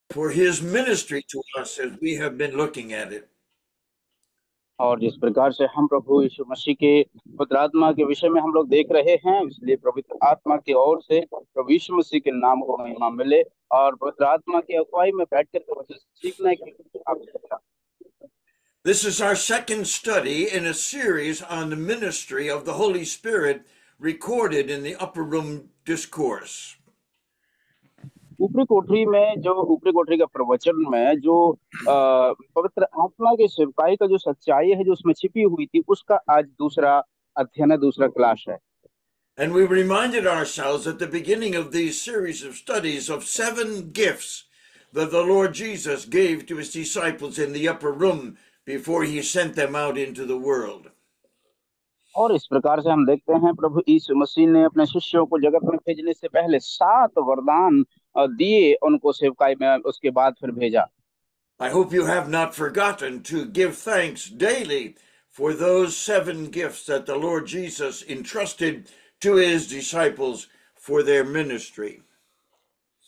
for his ministry to us as we have been looking at it. और जिस प्रकार से हम प्रभु यीशु मसीह के पवित्र आत्मा के विषय में हम लोग देख रहे हैं, इसलिए पवित्र आत्मा की ओर से प्रभु यीशु मसीह के नाम को महिमा मिले और पवित्र आत्मा की अगुवाई में बैठ कर वचन सीखने की आवश्यकता। This is our second study in a series on the ministry of the Holy Spirit recorded in the Upper Room Discourse. ऊपरी कोठरी का प्रवचन में जो पवित्र आत्मा के सेवकाई का जो सच्चाई है जो उसमें छिपी हुई थी, उसका आज दूसरा अध्ययन है, दूसरा क्लास है। And we reminded ourselves at the beginning of these series of studies of 7 gifts that the Lord Jesus gave to his disciples in the upper room before he sent them out into the world. और इस प्रकार से हम देखते हैं प्रभु यीशु मसीह ने अपने शिष्यों को जगत में भेजने से पहले 7 वरदान दिए उनको सेवकाई में, उसके बाद फिर भेजा। I hope you have not forgotten to give thanks daily for those 7 gifts that the Lord Jesus entrusted to his disciples for their ministry.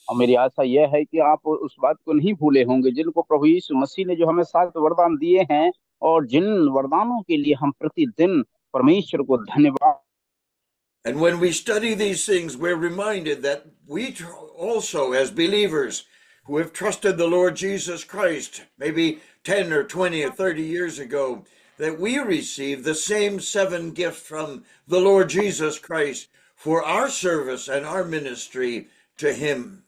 और मेरी आशा यह है कि आप उस बात को नहीं भूले होंगे जिनको प्रभु यीशु मसीह ने जो हमें 7 वरदान दिए हैं और जिन वरदानों के लिए हम प्रतिदिन परमेश्वर को धन्यवाद। And when we study these things, we're reminded that we also, as believers who have trusted the Lord Jesus Christ, maybe 10 or 20 or 30 years ago, that we receive the same 7 gifts from the Lord Jesus Christ for our service and our ministry to him.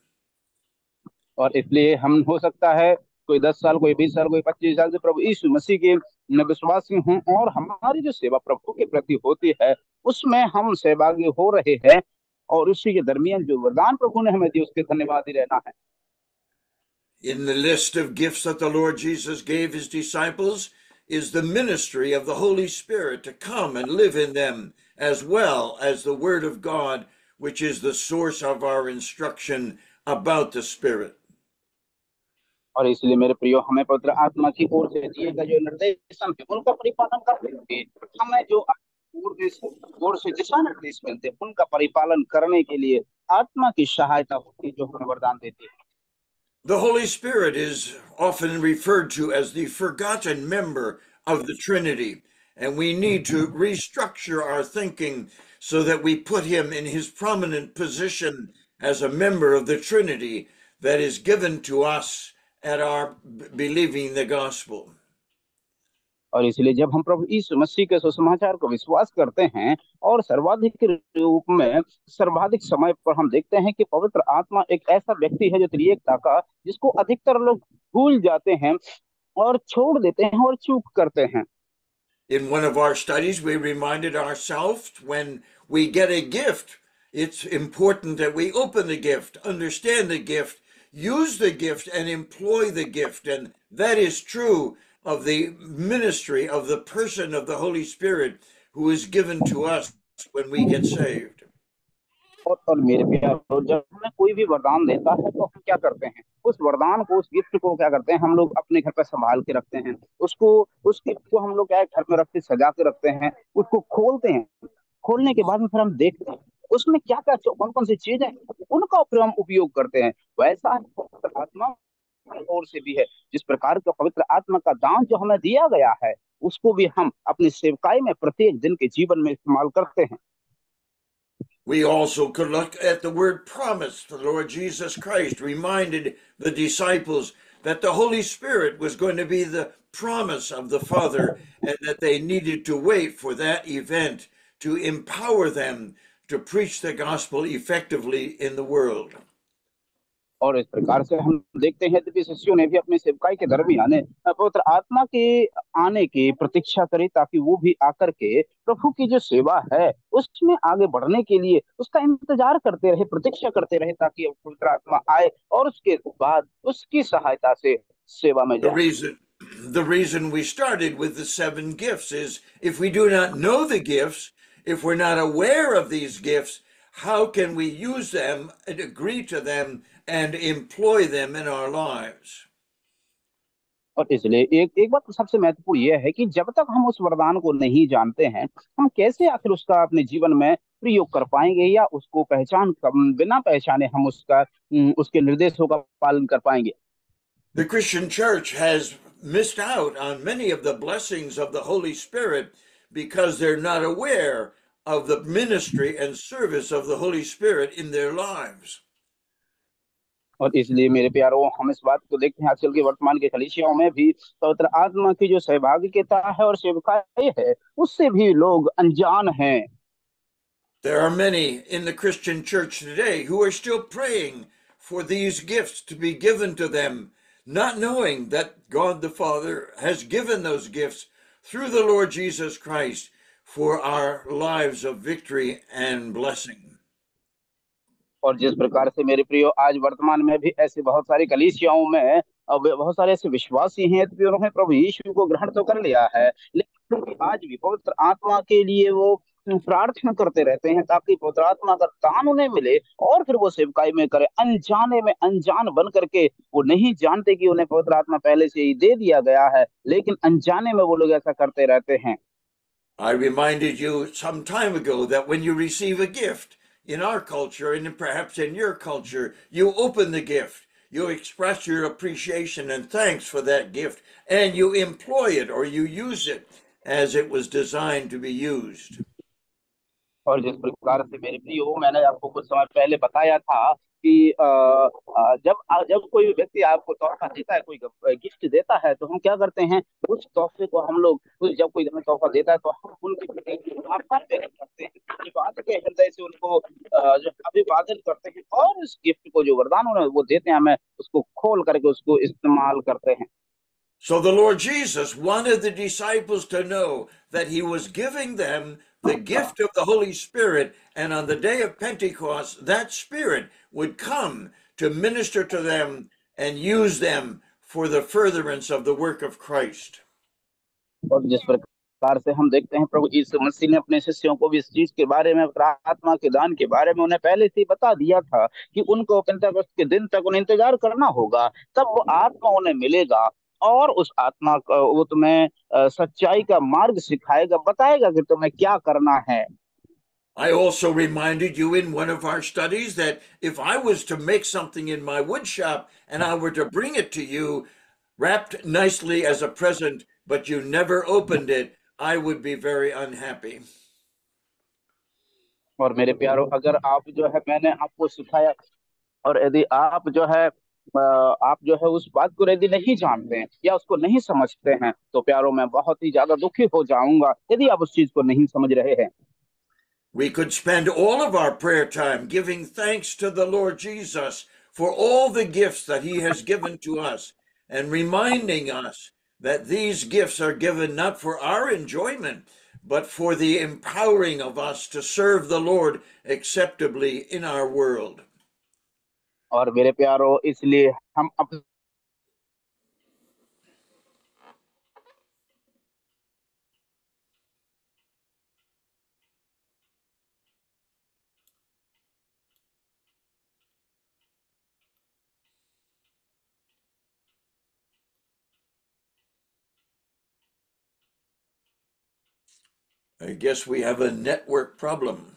और इसलिए हम हो सकता है कोई 10 साल, कोई 20 साल, कोई 25 साल से प्रभु यीशु मसीह के विश्वासी हों और हमारी जो सेवा प्रभु के प्रति होती है उसमें हम सहभागी हो रहे हैं और उसी के दरमियान जो वरदान प्रभु ने हमें दिए उसके धन्यवाद ही रहना है। In the list of gifts that the Lord Jesus gave his disciples is the ministry of the Holy Spirit to come and live in them, as well as the Word of God, which is the source of our instruction about the Spirit. और इसलिए मेरे प्रियो, हमें पवित्र आत्मा की ओर से दिए गए जो निर्देशन है उनका परिपालन करते हुए हमें जो ओर से दिशा निर्देश मिलते हैं उनका परिपालन करने के लिए आत्मा की सहायता होती है जो हमें वरदान देती है। The Holy Spirit is often referred to as the forgotten member of the Trinity, and we need to restructure our thinking so that we put him in his prominent position as a member of the Trinity that is given to us at our believing the gospel. और इसलिए जब हम प्रभु यीशु मसीह के सुसमाचार को विश्वास करते हैं और सर्वाधिक रूप में सर्वाधिक समय पर हम देखते हैं कि पवित्र आत्मा एक ऐसा व्यक्ति है जो त्रिएकता का, जिसको अधिकतर लोग भूल जाते हैं और छोड़ देते हैं और चूक करते हैं। In one of our studies, we reminded ourselves when we get a gift, it's important that we open the gift, understand the gift, use the gift, and employ the gift. And that is true of the ministry of the person of the Holy Spirit who is given to us when we get saved. और मेरे प्यारो, जब हमें कोई भी वरदान देता है तो हम क्या करते हैं, उस वरदान को, उस गिफ्ट को क्या करते हैं, हम लोग अपने घर पर संभाल के रखते हैं। उस गिफ्ट को हम लोग क्या है, घर में रख के सजा के रखते हैं, उसको खोलते हैं। खोलने के बाद में फिर हम देखते हैं उसमें क्या क्या, कौन कौन सी चीज है, उनका फिर हम उपयोग करते हैं। वैसा पवित्र आत्मा की ओर से भी है। जिस प्रकार का पवित्र आत्मा का दान जो हमें दिया गया है उसको भी हम अपनी सेवकाई में प्रत्येक दिन के जीवन में इस्तेमाल करते हैं। We also could look at the word promise. The Lord Jesus Christ reminded the disciples that the Holy Spirit was going to be the promise of the Father and that they needed to wait for that event to empower them to preach the gospel effectively in the world. और इस प्रकार से हम देखते हैं कि शिष्यों ने भी अपने सेवकाई के दरमियान पवित्र आत्मा के आने की प्रतीक्षा करी ताकि वो भी आकर के प्रभु की जो सेवा है उसमें आगे बढ़ने के लिए उसका इंतजार करते रहे, प्रतीक्षा करते रहे ताकि पवित्र आत्मा आए और उसके बाद उसकी सहायता से सेवा में जाए। The reason we started with the 7 gifts is if we do not know the gifts, if we're not aware of these gifts, how can we use them and agree to them and employ them in our lives? और इसलिए एक बात तो सबसे महत्वपूर्ण यह है कि जब तक हम उस वरदान को नहीं जानते हैं, हम कैसे आखिर उसका अपने जीवन में प्रयोग कर पाएंगे या उसको बिना पहचाने हम उसके निर्देशों का पालन कर पाएंगे। The Christian church has missed out on many of the blessings of the Holy Spirit because they're not aware of the ministry and service of the Holy Spirit in their lives. और इसलिए मेरे प्यारों, हम इस बात को देखते हैं आजकल के वर्तमान के कलीसियाओं में भी पवित्र आत्मा की जो सहभागिता है और सेवकाई है, उससे भी लोग अनजान हैं। There are many in the Christian church today who are still praying for these gifts to be given to them, not knowing that God the Father has given those gifts through the Lord Jesus Christ for our lives of victory and blessing. और जिस प्रकार से मेरे प्रियो आज वर्तमान में भी ऐसे बहुत सारी कलीसियाओं में अब बहुत सारे ऐसे विश्वासी हैं कि उन्होंने प्रभु यीशु को ग्रहण तो कर लिया है, लेकिन फिर भी आज भी पवित्र आत्मा के लिए वो प्रार्थना करते रहते हैं ताकि पवित्र आत्मा का दान उन्हें मिले और फिर वो सेवकाई में करे, अनजाने में अनजान बन करके। वो नहीं जानते कि उन्हें पवित्र आत्मा पहले से ही दे दिया गया है, लेकिन अनजाने में वो लोग ऐसा करते रहते हैं। I reminded you some time ago that when you receive a gift in our culture and perhaps in your culture, you open the gift, you express your appreciation and thanks for that gift, and you employ it or you use it as it was designed to be used. और जिस प्रकार से मेरे प्रियो, मैंने आपको कुछ समय पहले बताया था कि जब कोई व्यक्ति आपको तोहफा देता है, कोई गिफ्ट देता है, तो हम क्या करते हैं, उस तोहफे को हम लोग जब कोई हमें तोहफा देता है तो हम उनके प्रति आभार व्यक्त करते हैं, धन्यवाद के हृदय से उनको जो अभिवादन करते हैं और उस गिफ्ट को, जो वरदान उन्हें वो देते हैं, हमें उसको खोल करके उसको इस्तेमाल करते हैं। So the Lord Jesus wanted the disciples to know that he was giving them the gift of the Holy Spirit, and on the day of Pentecost, that Spirit would come to minister to them and use them for the furtherance of the work of Christ. और जिस प्रकार से हम देखते हैं प्रभु यीशु मसीह ने अपने शिष्यों को भी इस चीज के बारे में, आत्मा के दान के बारे में उन्हें पहले से ही बता दिया था कि उनको पेंतेकोस्त के दिन तक उन्हें इंतजार करना होगा, तब वो आत्मा उन्हें मिलेगा और उस आत्मा का वो तुम्हें सच्चाई का मार्ग सिखाएगा, बताएगा कि तुम्हें क्या करना है। I also reminded you in one of our studies that if I was to make something in my wood shop and I were to bring it to you wrapped nicely as a present, but you never opened it, I would be very unhappy. और मेरे प्यारों, अगर आप जो है, मैंने आपको सिखाया और यदि आप जो है उस बात को यदि नहीं जानते हैं या उसको नहीं समझते हैं, तो प्यारों मैं बहुत ही ज्यादा दुखी हो जाऊंगा यदि आप उस चीज को नहीं समझ रहे हैं। We could spend all of our prayer time giving thanks to the Lord Jesus for all the gifts that he has given to us and reminding us that these gifts are given not for our enjoyment, but for the empowering of us to serve the Lord acceptably in our world. और मेरे प्यारों, इसलिए हम अपने I guess we have a network problem.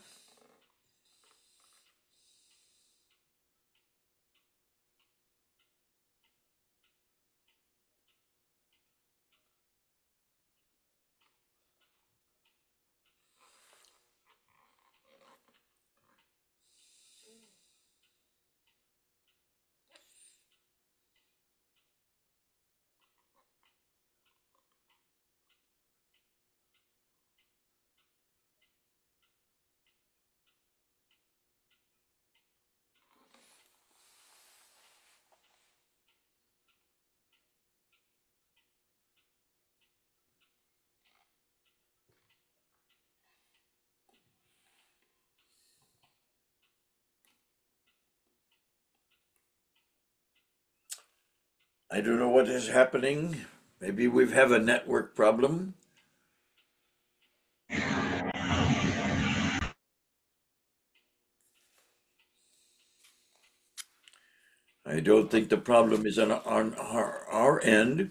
I don't know what is happening. Maybe we have a network problem. I don't think the problem is on our end.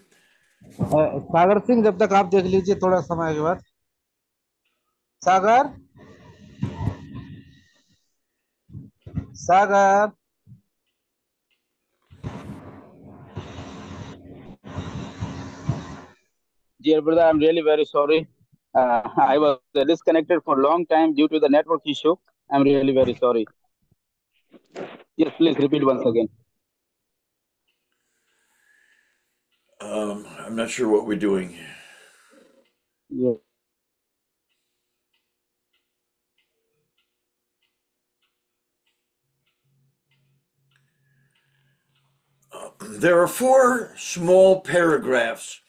Sagar Singh, जब तक आप देख लीजिए थोड़ा समय के बाद। Sagar Sagar Dear brother, I'm really very sorry. I was disconnected for a long time due to the network issue. I'm really very sorry. Yes, please repeat once again. I'm not sure what we're doing. Yeah. There are four small paragraphs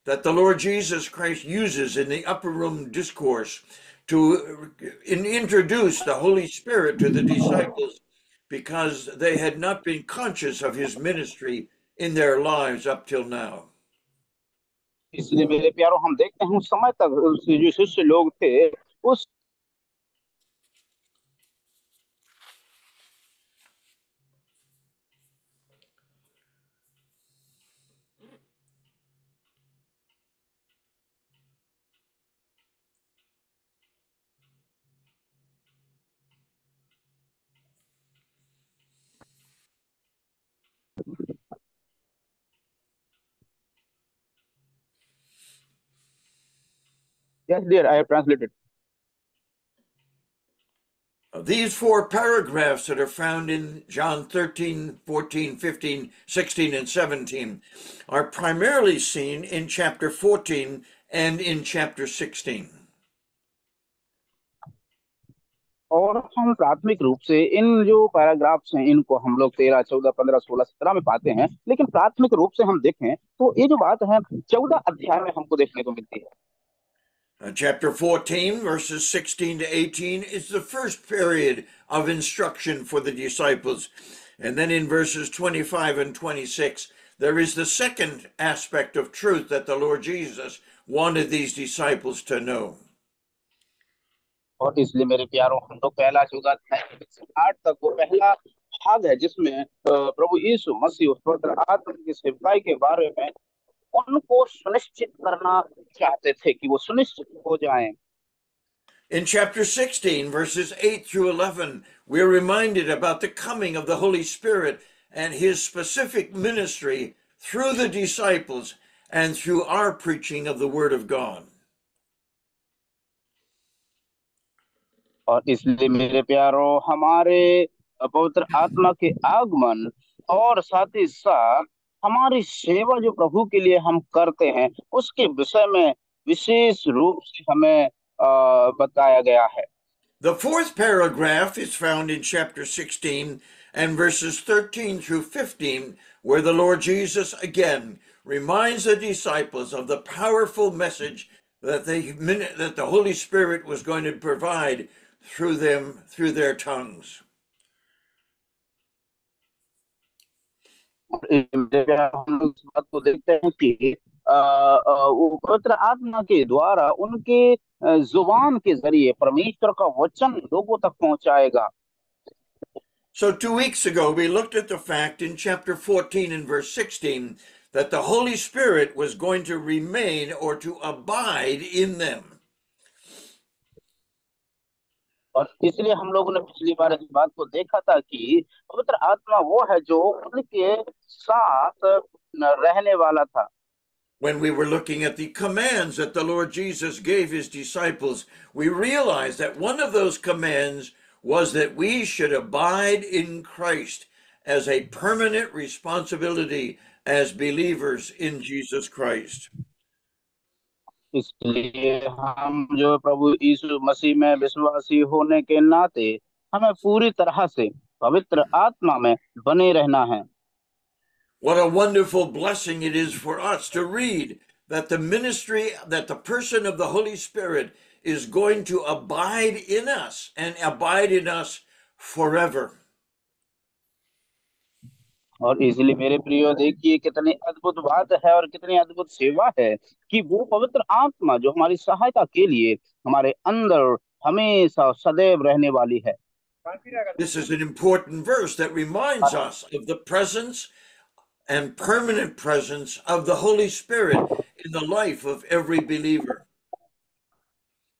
that the Lord Jesus Christ uses in the upper room discourse to introduce the Holy Spirit to the disciples because they had not been conscious of his ministry in their lives up till now. इसलिए मेरे प्यारों हम देखते हैं उस समय तक जो शिष्य लोग थे उस Yes, dear, I have translated. These four paragraphs that are found in John 13, 14, 15, 16, and 17 are primarily seen in chapter 14 and in chapter 16. और हम प्राथमिक रूप से इन जो पैराग्राफ्स हैं इनको हम लोग 13, 14, 15, 16, 17 में पाते हैं, लेकिन प्राथमिक रूप से हम देखें तो ये जो बात है 14 अध्याय में हमको देखने को मिलती है. Chapter 14, verses 16 to 18, is the first period of instruction for the disciples. And then in verses 25 and 26, there is the second aspect of truth that the Lord Jesus wanted these disciples to know. और इसलिए मेरे प्यारों हम लोग पहला 14 अध्याय से 8 तक वो पहला भाग है जिसमें प्रभु यीशु मसीह उस पवित्र आत्मा की सेवकाई के बारे में उनको सुनिश्चित करना चाहते थे कि वो सुनिश्चित हो जाएं. In chapter 16, verses 8 through 11, we're reminded about the coming of the Holy Spirit and his specific ministry through the disciples and through our preaching of the Word of God. और इसलिए मेरे प्यारों हमारे पवित्र आत्मा के आगमन और साथ ही साथ हमारी सेवा जो प्रभु के लिए हम करते हैं उसके विषय में विशेष रूप से हमें बताया गया है. The fourth paragraph is found in chapter 16 and verses 13 through 15, where the Lord Jesus again reminds the disciples of the powerful message that the Holy Spirit was going to provide through them, through their tongues. हम लोग इस बात को देखते हैं कि वो पवित्र आत्मा के द्वारा उनके जुबान के जरिए परमेश्वर का वचन लोगों तक पहुंचाएगा. So 2 weeks ago, we looked at the fact in chapter 14 and verse 16 that the Holy Spirit was going to remain or to abide in them. और इसलिए हम लोगों ने पिछली बार इस बात को देखा था कि पवित्र आत्मा वो है जो उनके साथ रहने वाला था. When we were looking at the commands that the Lord Jesus gave his disciples, we realized that one of those commands was that we should abide in Christ as a permanent responsibility as believers in Jesus Christ. इसलिए हम जो प्रभु यीशु मसीह में विश्वासी होने के नाते हमें पूरी तरह से पवित्र आत्मा में बने रहना है. What a wonderful blessing it is for us to read that the ministry, that the person of the Holy Spirit is going to abide in us and abide in us forever. और इसलिए मेरे प्रियो देखिए कितनी अद्भुत बात है और कितनी अद्भुत सेवा है कि वो पवित्र आत्मा जो हमारी सहायता के लिए हमारे अंदर हमेशा सदैव रहने वाली है. This is an important verse that reminds us of the presence and permanent presence of the Holy Spirit in the life of every believer.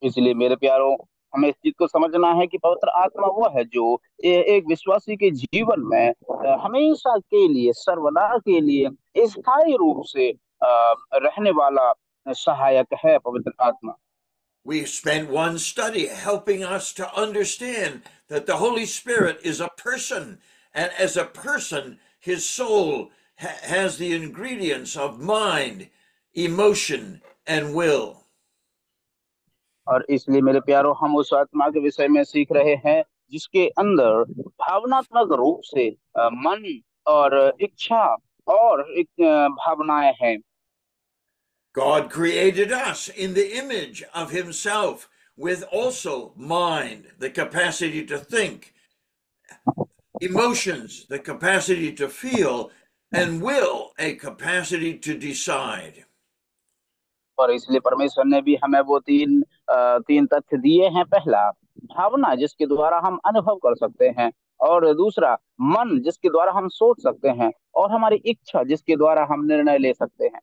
इसलिए मेरे प्यारों हमें इस चीज को समझना है कि पवित्र आत्मा वो है जो एक विश्वासी के जीवन में हमेशा के लिए सर्वदा के लिए स्थायी रूप से रहने वाला सहायक है पवित्र आत्मा। We spent one study helping us to understand that the Holy Spirit is a person, and as a person, his soul has the ingredients of mind, emotion, and will. और इसलिए मेरे प्यारो हम उस आत्मा के विषय में सीख रहे हैं जिसके अंदर भावनात्मक रूप से मन और इच्छा और भावनाएं हैं। God created us in the image of himself with also mind, the capacity to think, emotions, the capacity to feel, and will, a capacity to decide. और इसलिए परमेश्वर ने भी हमें वो तीन तथ्य दिए हैं। पहला भावना जिसके द्वारा हम अनुभव कर सकते हैं, और दूसरा मन जिसके द्वारा हम सोच सकते हैं, और हमारी इच्छा जिसके द्वारा हम निर्णय ले सकते हैं।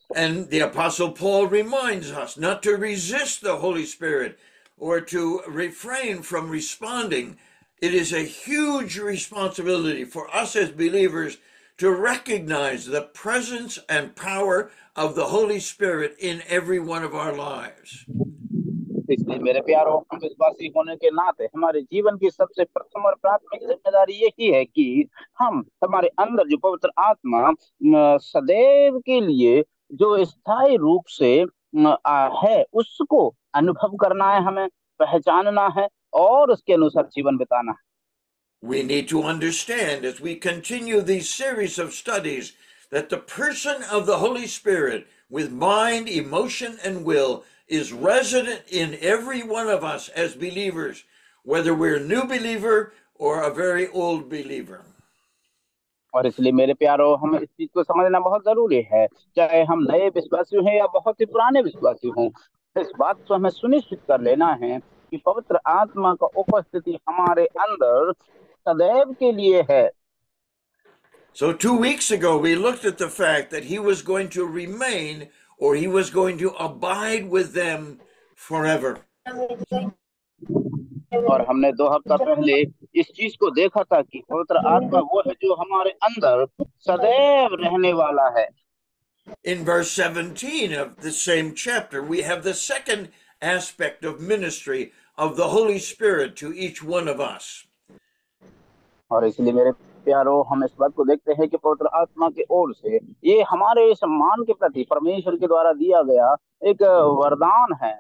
And the Apostle Paul reminds us not to resist the Holy Spirit or to refrain from responding. It is a huge responsibility for us as believers to recognize the presence and power of the Holy Spirit in every one of our lives. इसलिए मेरे प्यारों, हम विश्वासी होने के नाते हमारे जीवन की सबसे प्रथम और प्राथमिक जिम्मेदारी यही है कि हम हमारे अंदर जो पवित्र आत्मा सदैव के लिए जो स्थायी रूप से है उसको अनुभव करना है, हमें पहचानना है और उसके अनुसार जीवन बिताना है। We need to understand as we continue these series of studies that the person of the Holy Spirit with mind, emotion, and will is resident in every one of us as believers, whether we're a new believer or a very old believer. और इसलिए मेरे प्यारो, हमें इस चीज को समझना बहुत जरूरी है, चाहे हम नए विश्वासी हैं या बहुत ही पुराने विश्वासी हों। इस बात को हमें सुनिश्चित कर लेना है कि पवित्र आत्मा का उपस्थिति हमारे अंदर सदैव के लिए है। So 2 weeks ago, we looked at the fact that he was going to remain or he was going to abide with them forever. और हमने 2 हफ्ता पहले इस चीज को देखा था कि पवित्र आत्मा वो है जो हमारे अंदर सदैव रहने वाला है। In verse 17 of the same chapter, we have the second aspect of ministry of the Holy Spirit to each one of us. और इसलिए मेरे प्यारो, हम इस बात को देखते हैं कि पवित्र आत्मा की ओर से ये हमारे सम्मान के प्रति परमेश्वर के द्वारा दिया गया एक वरदान है।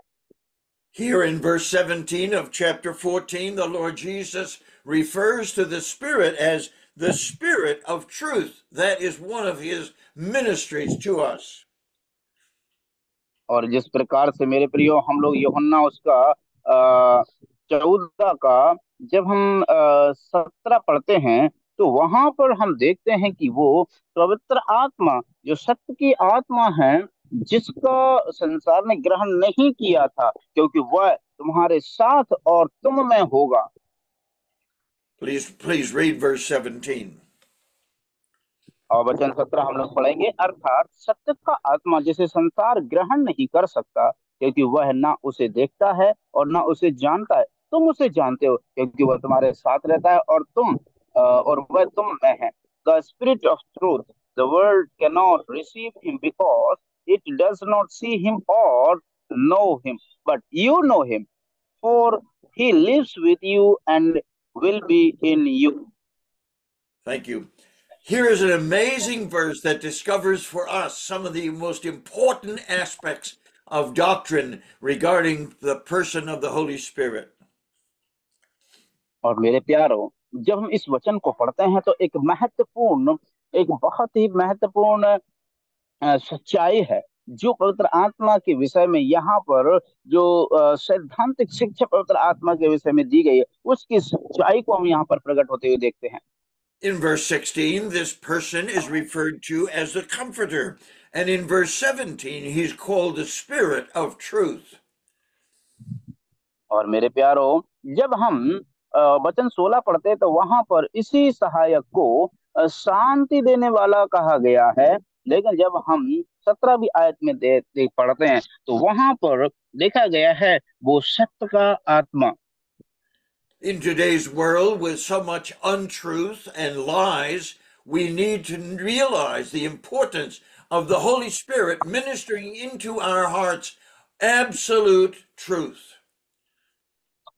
Here in verse 17 of chapter 14, the Lord Jesus refers to the Spirit as the Spirit of truth. That is one of his ministries to us. और जिस प्रकार से मेरे प्रियो हम लोग यूहन्ना उसका 14 का जब हम 17 पढ़ते हैं तो वहां पर हम देखते हैं कि वो पवित्र आत्मा जो सत्य की आत्मा है जिसका संसार ने ग्रहण नहीं किया था, क्योंकि वह तुम्हारे साथ और तुम में होगा। Please read verse 17. और वचन 17 हम लोग पढ़ेंगे। अर्थात सत्य का आत्मा जिसे संसार ग्रहण नहीं कर सकता, क्योंकि वह ना उसे देखता है और ना उसे जानता है। तुम उसे जानते हो क्योंकि वह तुम्हारे साथ रहता है और वह तुम में है। The Spirit of truth, the world cannot receive him because it does not see him or know him, but you know him, for he lives with you and will be in you. Thank you. Here is an amazing verse that discovers for us some of the most important aspects of doctrine regarding the person of the Holy Spirit. और मेरे प्यारो, जब हम इस वचन को पढ़ते हैं तो एक बहुत ही महत्वपूर्ण सच्चाई है जो पवित्र आत्मा के विषय में यहाँ पर जो सैद्धांतिक शिक्षा पवित्र आत्मा के विषय में दी गई है उसकी सच्चाई को हम यहाँ पर प्रकट होते हुए देखते हैं। In verse 16, this person is referred to as the Comforter. And in verse 17, he's called the Spirit of Truth. और मेरे प्यारो, जब हम वचन 16 पढ़ते हैं तो वहां पर इसी सहायक को शांति देने वाला कहा गया है, लेकिन जब हम 17वीं आयत में पढ़ते हैं तो वहां पर देखा गया है वो सत्य का आत्मा। In today's world, with so much untruth and lies, we need to realize the importance of the Holy Spirit ministering into our hearts absolute truth.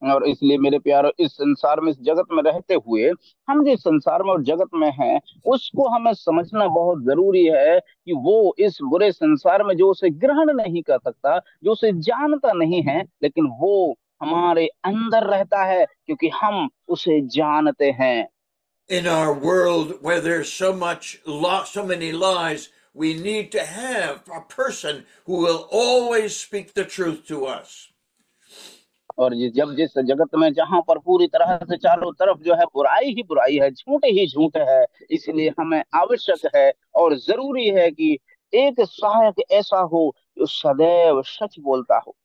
और इसलिए मेरे प्यारो, इस संसार में, इस जगत में रहते हुए हम जिस संसार में और जगत में हैं, उसको हमें समझना बहुत जरूरी है कि वो इस बुरे संसार में जो उसे ग्रहण नहीं कर सकता, जो उसे जानता नहीं है, लेकिन वो हमारे अंदर रहता है क्योंकि हम उसे जानते हैं। In our world where there's so many lies, we need to have a person who will always speak the truth to us. और जब जिस जगत में जहां पर पूरी तरह से चारों तरफ जो है बुराई ही बुराई है, झूठ ही झूठ है, इसलिए हमें आवश्यक है और जरूरी है कि एक सहायक ऐसा हो जो सदैव सच बोलता हो।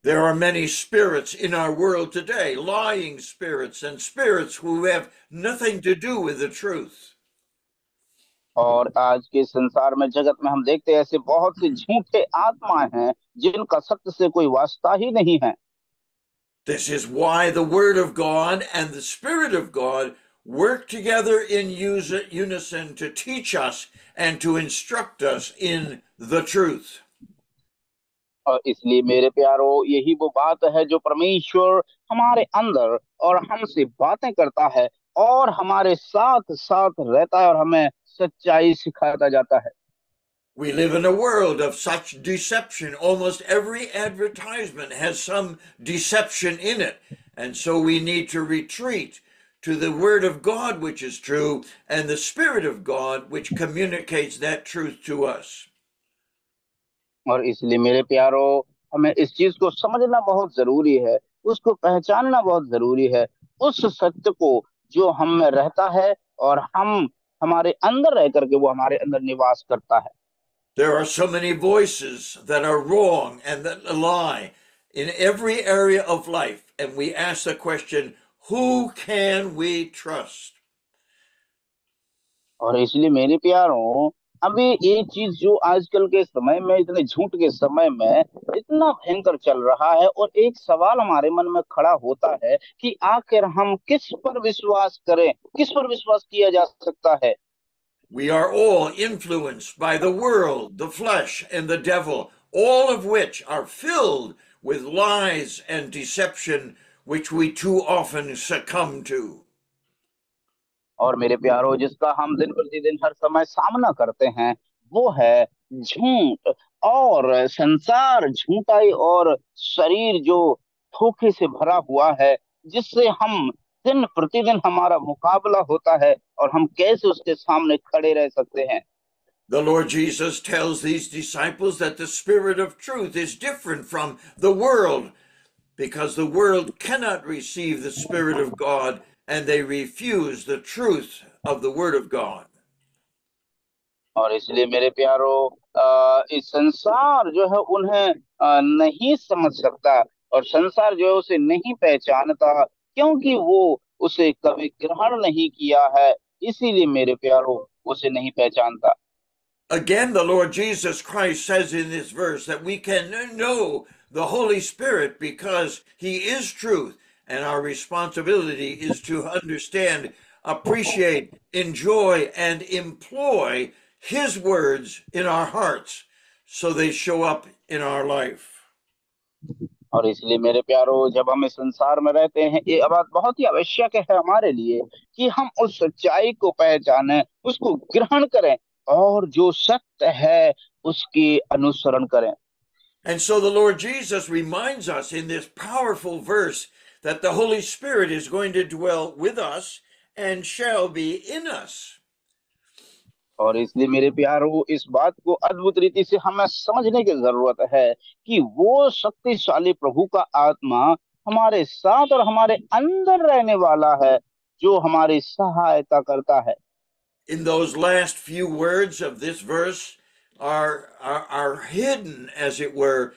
There are many spirits in our world today, lying spirits and spirits who have nothing to do with the truth. और आज के संसार में, जगत में हम देखते हैं ऐसे बहुत से झूठे आत्माएं हैं जिनका सत्य से कोई वास्ता ही नहीं है। This is why the Word of God and the Spirit of God work together in unison to teach us and to instruct us in the truth. और इसलिए मेरे प्यारो, यही वो बात है जो परमेश्वर हमारे अंदर और हमसे बातें करता है और हमारे साथ साथ रहता है और हमें सच्चाई सिखाता जाता है। We live in a world of such deception. Almost every advertisement has some deception in it. And so we need to retreat to the Word of God, which is true, and the Spirit of God, which communicates that truth to us. और इसलिए मेरे प्यारो, हमें इस चीज को समझना बहुत जरूरी है, उसको पहचानना बहुत जरूरी है, उस सत्य को जो हम में रहता है और हम हमारे अंदर रह करके वो हमारे अंदर निवास करता है। There are so many voices that are wrong and that lie in every area of life. And we ask the question, who can we trust? और इसलिए मेरे प्यारों, अभी एक चीज जो आजकल के समय में, इतने झूठ के समय में इतना भयंकर चल रहा है, और एक सवाल हमारे मन में खड़ा होता है कि आखिर हम किस पर विश्वास करें, किस पर विश्वास किया जा सकता है। We are all influenced by the world, the flesh, and the devil, all of which are filled with lies and deception, which we too often succumb to. और मेरे प्यारो, जिसका हम दिन प्रतिदिन हर समय सामना करते हैं, वो है झूठ और संसार, झूठाई और शरीर जो धोखे से भरा हुआ है, जिससे हम दिन प्रतिदिन हमारा मुकाबला होता है और हम कैसे उसके सामने खड़े रह सकते हैं। The Lord Jesus tells these disciples that the Spirit of truth is different from the world, because the world cannot receive the Spirit of God and they refuse the truth of the Word of God. और इसलिए मेरे प्यारो, इस संसार जो है उन्हें नहीं समझ सकता, और संसार जो है उसे नहीं पहचानता, क्योंकि वो उसे कभी ग्रहण नहीं किया है, इसीलिए मेरे प्यारो उसे नहीं पहचानता। Again, the Lord Jesus Christ says in this verse that we can know the Holy Spirit because He is truth, and our responsibility is to understand, appreciate, enjoy, and employ His words in our hearts so they show up in our life. और इसलिए मेरे प्यारो, जब हम इस संसार में रहते हैं, ये बात बहुत ही आवश्यक है हमारे लिए कि हम उस सच्चाई को पहचानें, उसको ग्रहण करें और जो सत्य है उसकी अनुसरण करें। And so the Lord Jesus reminds us in this powerful verse that the Holy Spirit is going to dwell with us and shall be in us. और इसलिए मेरे प्यारो, इस बात को अद्भुत रीति से हमें समझने की जरूरत है कि वो शक्तिशाली प्रभु का आत्मा हमारे साथ और हमारे अंदर रहने वाला है, जो हमारी सहायता करता है। In those last few words of this verse are hidden, as it were,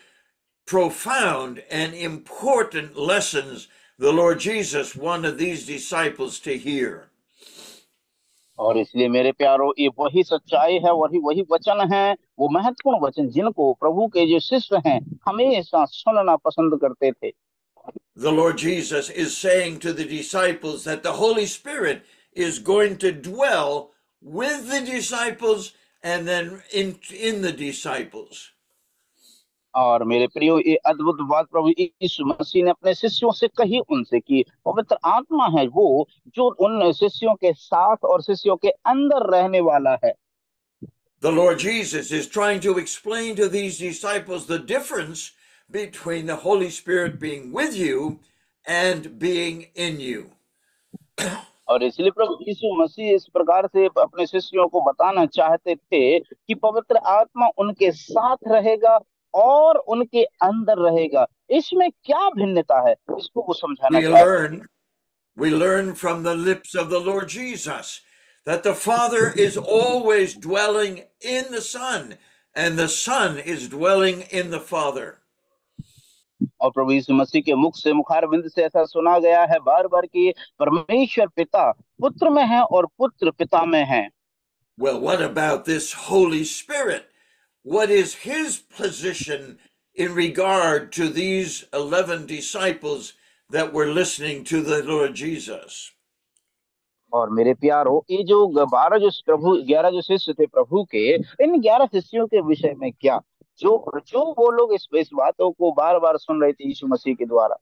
profound and important lessons the Lord Jesus wanted these disciples to hear. और इसलिए मेरे प्यारो, ये वही सच्चाई है, वही वही वचन है, वो महत्वपूर्ण वचन जिनको प्रभु के जो शिष्य हैं हमेशा सुनना पसंद करते थे। The Lord Jesus is saying to the disciples that the Holy Spirit is going to dwell with the disciples, and then in the disciples. और मेरे प्रियो, ये अद्भुत बात प्रभु यीशु मसीह ने अपने शिष्यों से कही, उनसे कि पवित्र आत्मा है वो जो उन शिष्यों के साथ और शिष्यों के अंदर रहने वाला है। The Lord Jesus is trying to explain to these disciples the difference between the Holy Spirit being with you and being in you. और इसलिए प्रभु यीशु मसीह इस प्रकार से अपने शिष्यों को बताना चाहते थे कि पवित्र आत्मा उनके साथ रहेगा और उनके अंदर रहेगा। इसमें क्या भिन्नता है, इसको वो समझाना चाहते थे। We learn from the lips of the Lord Jesus that the Father is always dwelling in the Son, and the Son is dwelling in the Father. और प्रभु यीशु मसीह के मुख से, मुखारबिंद से ऐसा सुना गया है बार बार कि परमेश्वर पिता पुत्र में है और पुत्र पिता में है। Well, what about this Holy Spirit? What is his position in regard to these 11 disciples that were listening to the Lord Jesus? और मेरे प्यारो, ये जो 11 जो शिष्य थे प्रभु के, इन 11 शिष्यों के विषय में क्या, जो वो लोग इस बातों को बार बार सुन रहे थे यीशु मसीह के द्वारा।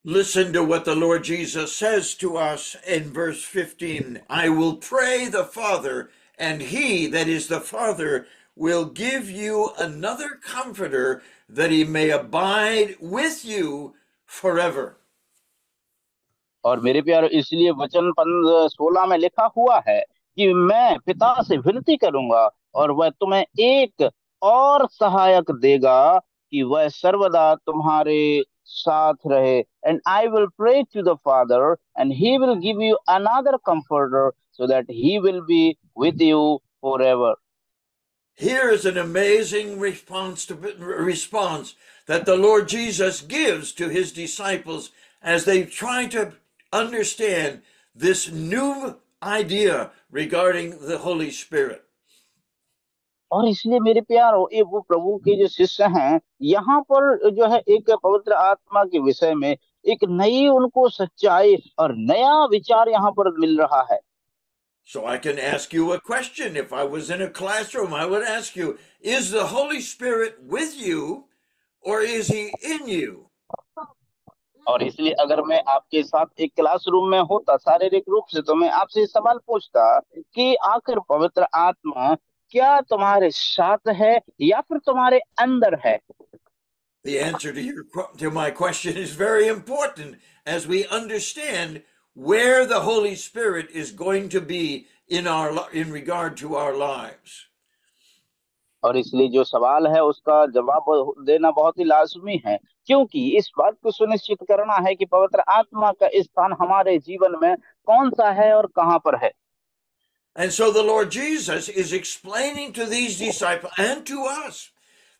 Listen to what the Lord Jesus says to us in verse 15. I will pray the Father, and he, that is the Father, will give you another comforter, that he may abide with you forever. और मेरे प्यारो, इसलिए वचन 16 में लिखा हुआ है कि मैं पिता से विनती करूंगा और वह तुम्हें एक और सहायक देगा कि वह सर्वदा तुम्हारे साथ रहे। And I will pray to the father and he will give you another comforter so that he will be with you forever. Here is an amazing response that the Lord Jesus gives to his disciples as they try to understand this new idea regarding the Holy Spirit. और इसलिए मेरे प्यारो, ये वो प्रभु के जो शिष्य हैं, यहाँ पर जो है एक पवित्र आत्मा के विषय में एक नई उनको सच्चाई और नया विचार यहाँ पर मिल रहा है। So I can ask you a question. If I was in a classroom, I would ask you, is the Holy Spirit with you or is he in you? और इसलिए अगर मैं आपके साथ एक क्लासरूम में होता शारीरिक रूप से, तो मैं आपसे सवाल पूछता कि आखिर पवित्र आत्मा क्या तुम्हारे साथ है या फिर तुम्हारे अंदर है। The answer to my question is very important as we understand where the Holy Spirit is going to be in regard to our lives. और इसलिए जो सवाल है उसका जवाब देना बहुत ही लाजमी है, क्योंकि इस बात को सुनिश्चित करना है कि पवित्र आत्मा का स्थान हमारे जीवन में कौन सा है और कहां पर है। And so the Lord Jesus is explaining to these disciples and to us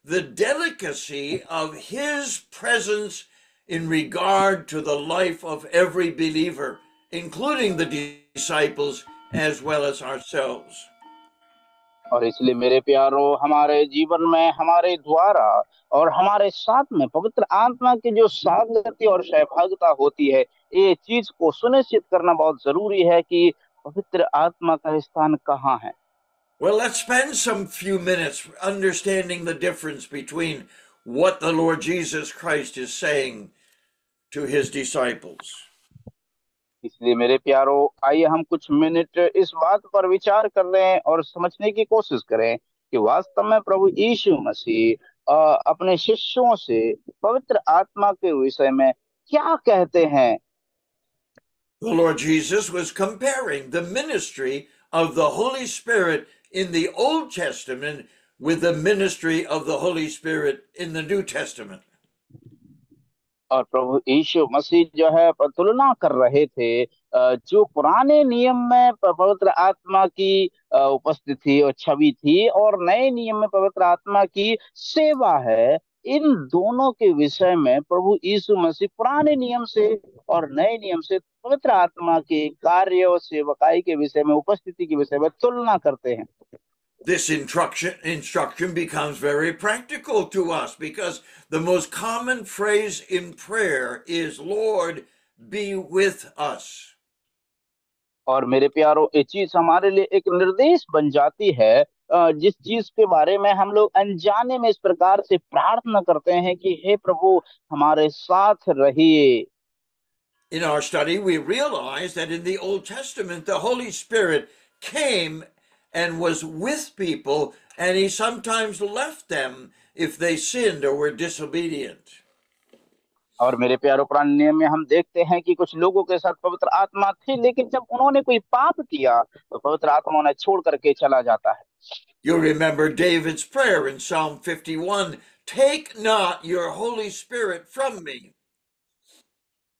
the delicacy of his presence in regard to the life of every believer, including the disciples as well as ourselves. और इसलिए मेरे प्यारो, हमारे जीवन में हमारे द्वारा और हमारे साथ में पवित्र आत्मा की जो सागति और सहभागिता होती है, ये चीज को सुनिश्चित करना बहुत जरूरी है कि पवित्र आत्मा का स्थान कहाँ है। Well, let's spend some few minutes understanding the difference between what the Lord Jesus Christ is saying to his disciples. इसलिए मेरे प्यारो, आइए हम कुछ मिनट इस बात पर विचार कर लें और समझने की कोशिश करें कि वास्तव में प्रभु यीशु मसीह अपने शिष्यों से पवित्र आत्मा के विषय में क्या कहते हैं। The Lord Jesus was comparing the ministry of the Holy Spirit in the Old Testament with the ministry of the Holy Spirit in the New Testament. और प्रभु यीशु मसीह जो है तुलना कर रहे थे जो पुराने नियम में पवित्र आत्मा की उपस्थिति और छवि थी और नए नियम में पवित्र आत्मा की सेवा है। इन दोनों के विषय में प्रभु यीशु मसीह पुराने नियम से और नए नियम से पवित्र आत्मा के कार्य और सेवकाई के विषय में, उपस्थिति के विषय में तुलना करते हैं। This instruction becomes very practical to us because the most common phrase in prayer is, Lord, be with us. और मेरे प्यारो, ये चीज हमारे लिए एक निर्देश बन जाती है, जिस चीज के बारे में हम लोग अनजाने में इस प्रकार से प्रार्थना करते हैं कि हे प्रभु, हमारे साथ रहिए। In our study, we realized that in the Old Testament, the Holy Spirit came and was with people, and he sometimes left them if they sinned or were disobedient. और मेरे प्यारो, पुराने नियम में हम देखते हैं कि कुछ लोगों के साथ पवित्र आत्मा थी, लेकिन जब उन्होंने कोई पाप किया तो पवित्र आत्मा उन्हें छोड़ करके चला जाता है। You remember David's prayer in Psalm 51, "Take not your Holy Spirit from me."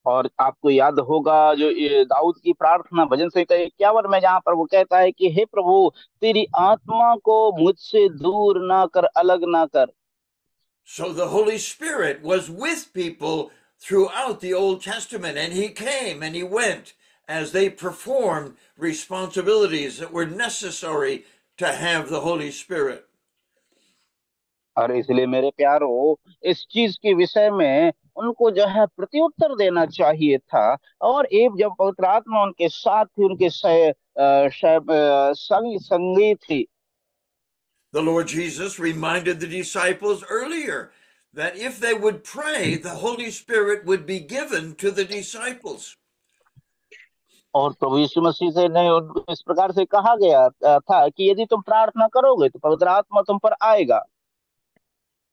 और आपको याद होगा जो ये दाऊद की प्रार्थना भजन संहिता 51 में, जहाँ पर वो कहता है कि हे प्रभु, तेरी आत्मा को मुझसे दूर ना कर, अलग ना कर। So the Holy Spirit was with people throughout the Old Testament, and he came and he went as they performed responsibilities that were necessary to have the Holy Spirit. और इसलिए मेरे प्यारो, इस चीज के विषय में उनको जो है प्रत्युत्तर देना चाहिए था। और एक जब पवित्र आत्मा उनके साथ थी, उनके संगी थी। The Lord Jesus reminded the disciples earlier that if they would pray, the Holy Spirit would be given to the disciples. और प्रभु यीशु मसीह से ने उनको इस प्रकार से कहा गया था कि यदि तुम प्रार्थना करोगे तो पवित्र आत्मा तुम पर आएगा।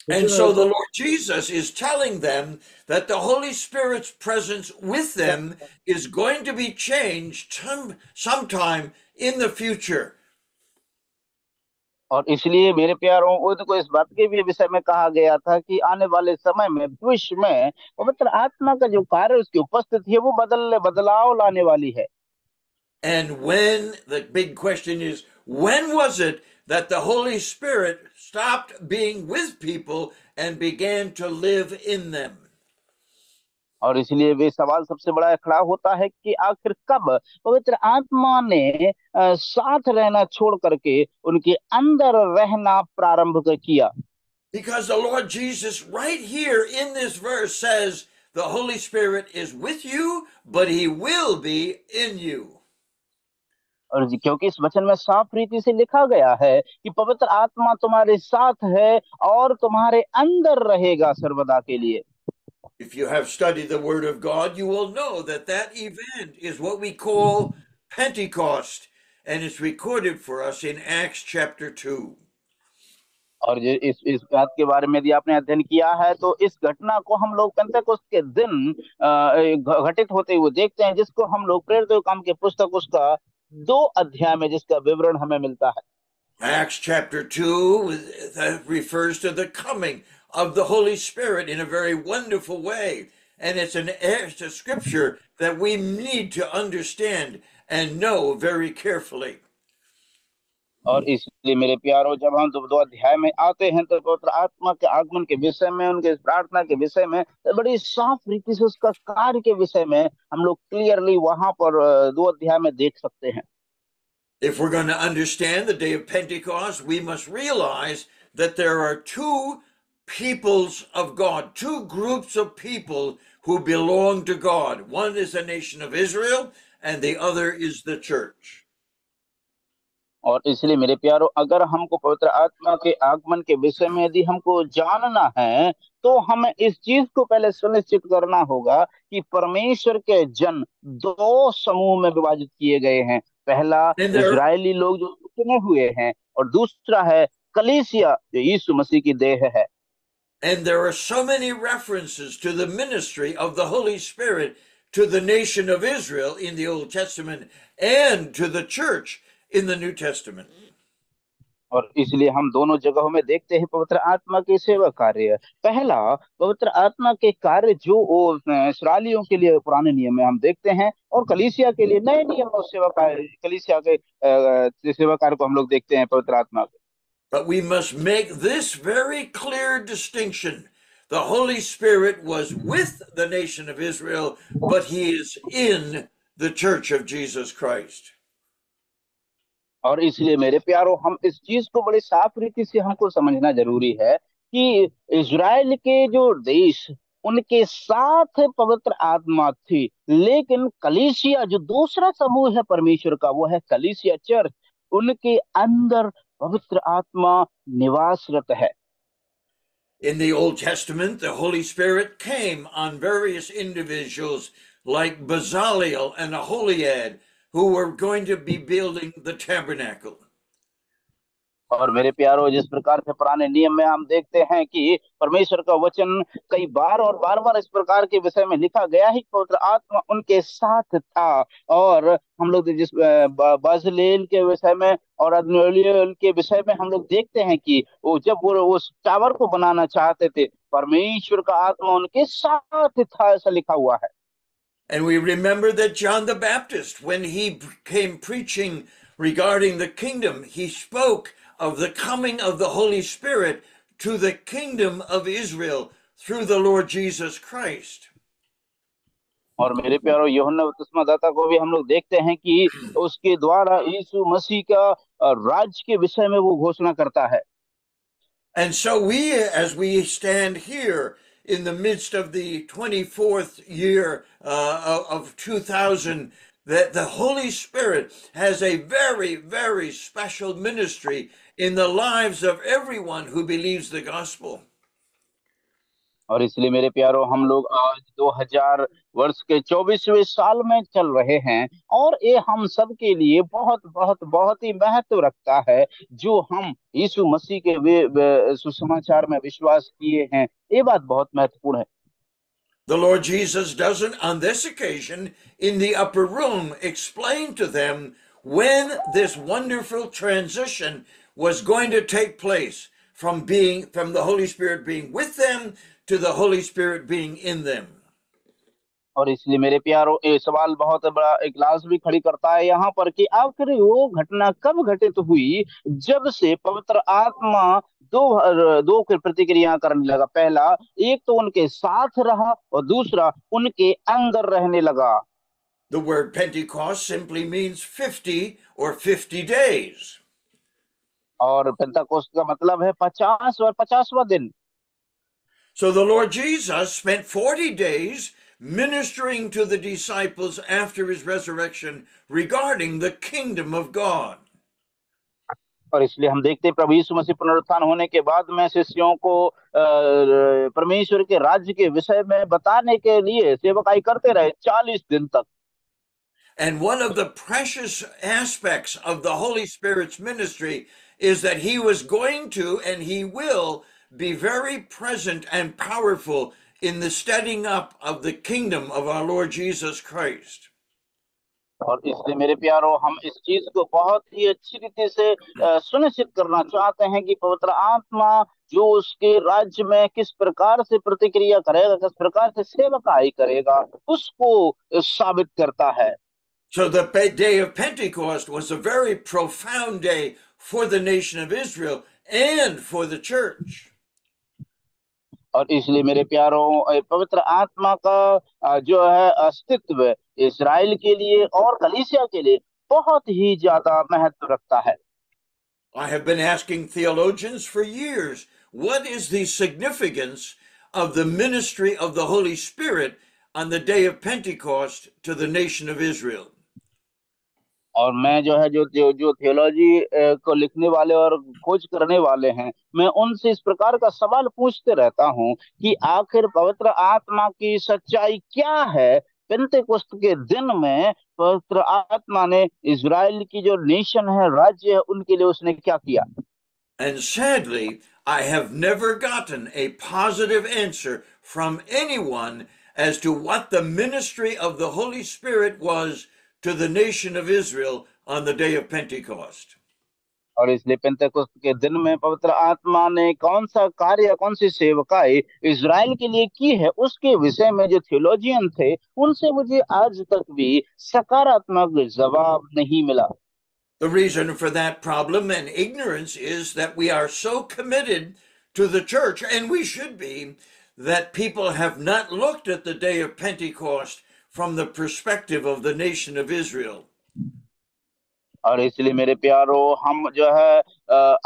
And so the Lord Jesus is telling them that the Holy Spirit's presence with them is going to be changed sometime in the future. और इसलिए मेरे प्यारों, उनको इस बात के भी विषय में कहा गया था कि आने वाले समय में भविष्य में पवित्र आत्मा का जो कार्य, उसकी उपस्थिति है, वो बदलाव लाने वाली है। And when the big question is, when was it that the Holy Spirit stopped being with people and began to live in them? और इसलिए वे सवाल सबसे बड़ा खड़ा होता है कि आखिर कब पवित्र आत्मा ने साथ रहना छोड़ करके उनके अंदर रहना प्रारंभ किया। Because the Lord Jesus right here in this verse says the Holy Spirit is with you, but he will be in you. और क्योंकि इस वचन में साफ रीति से लिखा गया है कि पवित्र आत्मा तुम्हारे साथ है और तुम्हारे अंदर रहेगा सर्वदा के लिए। If you have studied the Word of God, you will know that that event is what we call Pentecost, and it's recorded for us in Acts chapter 2. और जो इस बात के बारे में यदि आपने अध्ययन किया है तो इस घटना को हम लोग पेंतेकोस्त के दिन घटित होते हुए देखते हैं, जिसको हम लोग प्रेरितों के काम के पुस्तक उसका 2 अध्याय में जिसका विवरण हमें मिलता है। Acts chapter 2 refers to the coming of the Holy Spirit in a very wonderful way. And it's a scripture that we need to understand and know very carefully. और इसलिए मेरे प्यारो, जब हम 2 अध्याय में आते हैं तो पवित्र आत्मा के आगमन के विषय में, उनके प्रार्थना के विषय में, तो बड़ी साफ रीति से उसका कार्य के विषय में हम लोग क्लियरली वहां पर 2 अध्याय में देख सकते हैं। If we're going to understand the day of Pentecost, we must realize that there are two peoples of God, two groups of people who belong to God. One is the nation of Israel, and the other is the church. और इसलिए मेरे प्यारो, अगर हमको पवित्र आत्मा के आगमन के विषय में यदि हमको जानना है तो हमें इस चीज को पहले सुनिश्चित करना होगा कि परमेश्वर के जन 2 समूह में विभाजित किए गए हैं। पहला इजरायली लोग जो चुने हुए हैं, और दूसरा है कलीसिया जो यीशु मसीह की देह है। And there are so many references to the ministry of the Holy Spirit to the nation of Israel in the Old Testament and to the church in the New Testament. और इसलिए हम दोनों जगहों में देखते हैं पवित्र आत्मा के सेवा कार्य। पहला, पवित्र आत्मा के कार्य जो इस्राएलियों के लिए पुराने नियम में हम देखते हैं, और कलीसिया के लिए नए नियम और सेवा कार्य, कलीसिया के सेवा कार्य को हम लोग देखते हैं पवित्र आत्मा के। But we must make this very clear distinction. The Holy Spirit was with the nation of Israel, but he is in the church of Jesus Christ. और इसलिए मेरे प्यारो, हम इस चीज को बड़ी साफ रीति से हमको समझना जरूरी है कि इजराइल के जो देश उनके साथ पवित्र आत्मा थी, लेकिन कलीसिया जो दूसरा समूह है परमेश्वर का, वो है कलीसिया चर्च, उनके अंदर पवित्र आत्मा निवासरत है। In the Old Testament, the Holy Spirit came on various individuals like Bezalel and Aholiab, who were going to be building the tabernacle. और मेरे प्यारो, जिस प्रकार से पुराने नियम में हम देखते हैं कि परमेश्वर का वचन कई बार और बार बार इस प्रकार के विषय में लिखा गया है कि पवित्र आत्मा उनके साथ था। और हम लोग जिस बाजलेल के विषय में और अदनोएल के विषय में हम लोग देखते हैं कि वो जब वो उस टावर को बनाना चाहते थे, परमेश्वर का आत्मा उनके साथ था, ऐसा लिखा हुआ है। And we remember that John the Baptist, when he came preaching regarding the kingdom, he spoke of the coming of the Holy Spirit to the kingdom of Israel through the Lord Jesus Christ. और मेरे प्यारो, यूहन्ना बपतिस्मादाता को भी हम लोग देखते हैं कि उसके द्वारा यीशु मसीह का राज्य के विषय में वो घोषणा करता है। And so we, as we stand here in the midst of the 24th year of 2000, that the Holy Spirit has a very, very special ministry in the lives of everyone who believes the gospel. और इसलिए मेरे प्यारो, हम लोग आज 2000 वर्ष के 24वें साल में चल रहे हैं, और ये हम सब के लिए बहुत बहुत बहुत ही महत्व रखता है, जो हम यीशु मसीह के सुसमाचार में विश्वास किए हैं। ये बात बहुत महत्वपूर्ण है। The Lord Jesus doesn't, on this occasion, in the upper room, explain to them when this wonderful transition was going to take place from the Holy Spirit being with them to the Holy Spirit being in them. और इसलिए मेरे प्यारो, ये सवाल बहुत बड़ा एक लाश भी खड़ी करता है यहाँ पर कि आखिर वो घटना कब घटित हुई जब से पवित्र आत्मा दो दो की प्रतिक्रिया करने लगा। पहला, एक तो उनके साथ रहा, और दूसरा उनके अंदर रहने लगा। The word Pentecost simply means 50 or 50 days. और पेंताकोस्त का मतलब है 50 और 50वां दिन। So the Lord Jesus spent 40 days ministering to the disciples after his resurrection regarding the kingdom of God. और इसलिए हम देखते हैं प्रभु यीशु मसीह पुनरुत्थान होने के बाद में शिष्यों को परमेश्वर के राज्य के विषय में बताने के लिए सेवकाई करते रहे 40 दिन तक। And one of the precious aspects of the Holy Spirit's ministry is that he was going to and he will be very present and powerful in the setting up of the kingdom of our Lord Jesus Christ. और इसलिए मेरे प्यारो, हम इस चीज को बहुत ही अच्छी रीति से सुनिश्चित करना चाहते हैं कि पवित्र आत्मा जो उसके राज्य में किस प्रकार से प्रतिक्रिया करेगा, किस प्रकार से सेवकाई करेगा, उसको साबित करता है। So the day of Pentecost was a very profound day for the nation of Israel and for the church. और इसलिए मेरे प्यारों, पवित्र आत्मा का जो है अस्तित्व इस्राएल के लिए और कलीसिया के लिए बहुत ही ज्यादा महत्व रखता है। I have been asking theologians for years, what is the significance of the ministry of the Holy Spirit on the day of Pentecost to the nation of Israel? और मैं जो है जो थियोलॉजी को लिखने वाले और खोज करने वाले हैं, मैं उनसे इस प्रकार का सवाल पूछते रहता हूं कि आखिर पवित्र आत्मा की सच्चाई क्या है। पेंतेकोस्त के दिन में पवित्र आत्मा ने इजराइल की जो नेशन है, राज्य है, उनके लिए उसने क्या किया। And sadly, I have never gotten a positive answer from anyone as to what the ministry of the Holy Spirit was to the nation of Israel on the day of Pentecost. और इसलिए पेंतेकोस्त के दिन में पवित्र आत्मा ने कौन सा कार्य, कौन सी सेवकाई इजराइल के लिए की है, उसके विषय में जो थियोलॉजियन थे उनसे मुझे आज तक भी सकारात्मक जवाब नहीं मिला। The reason for that problem and ignorance is that we are so committed to the church, and we should be, that people have not looked at the day of Pentecost from the perspective of the nation of Israel. और इसलिए मेरे प्यारो, हम जो है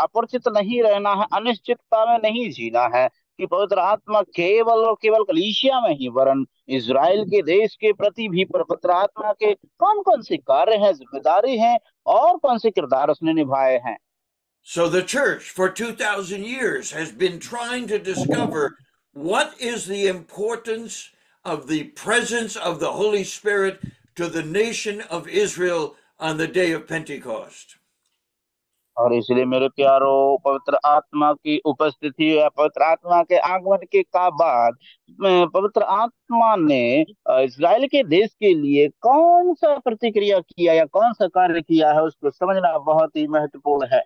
अपरिचित नहीं रहना है, अनिश्चितता में नहीं जीना है। कि पवित्र आत्मा केवल और केवल कलीसिया में ही वरन इज़राइल के देश के प्रति भी पवित्र आत्मा के कौन कौन से कार्य हैं, जिम्मेदारी हैं और कौन से किरदार उसने निभाए हैं। So the church for 2,000 years has been trying to discover what is the importance of the presence of the Holy Spirit to the nation of Israel on the day of Pentecost. और इसलिए मेरे प्यारो, पवित्र आत्मा की उपस्थिति या पवित्र आत्मा के आगमन के का बाद पवित्र आत्मा ने इज़राइल के देश के लिए कौन सा प्रतिक्रिया किया या कौन सा कार्य किया है, उसको समझना बहुत ही महत्वपूर्ण है।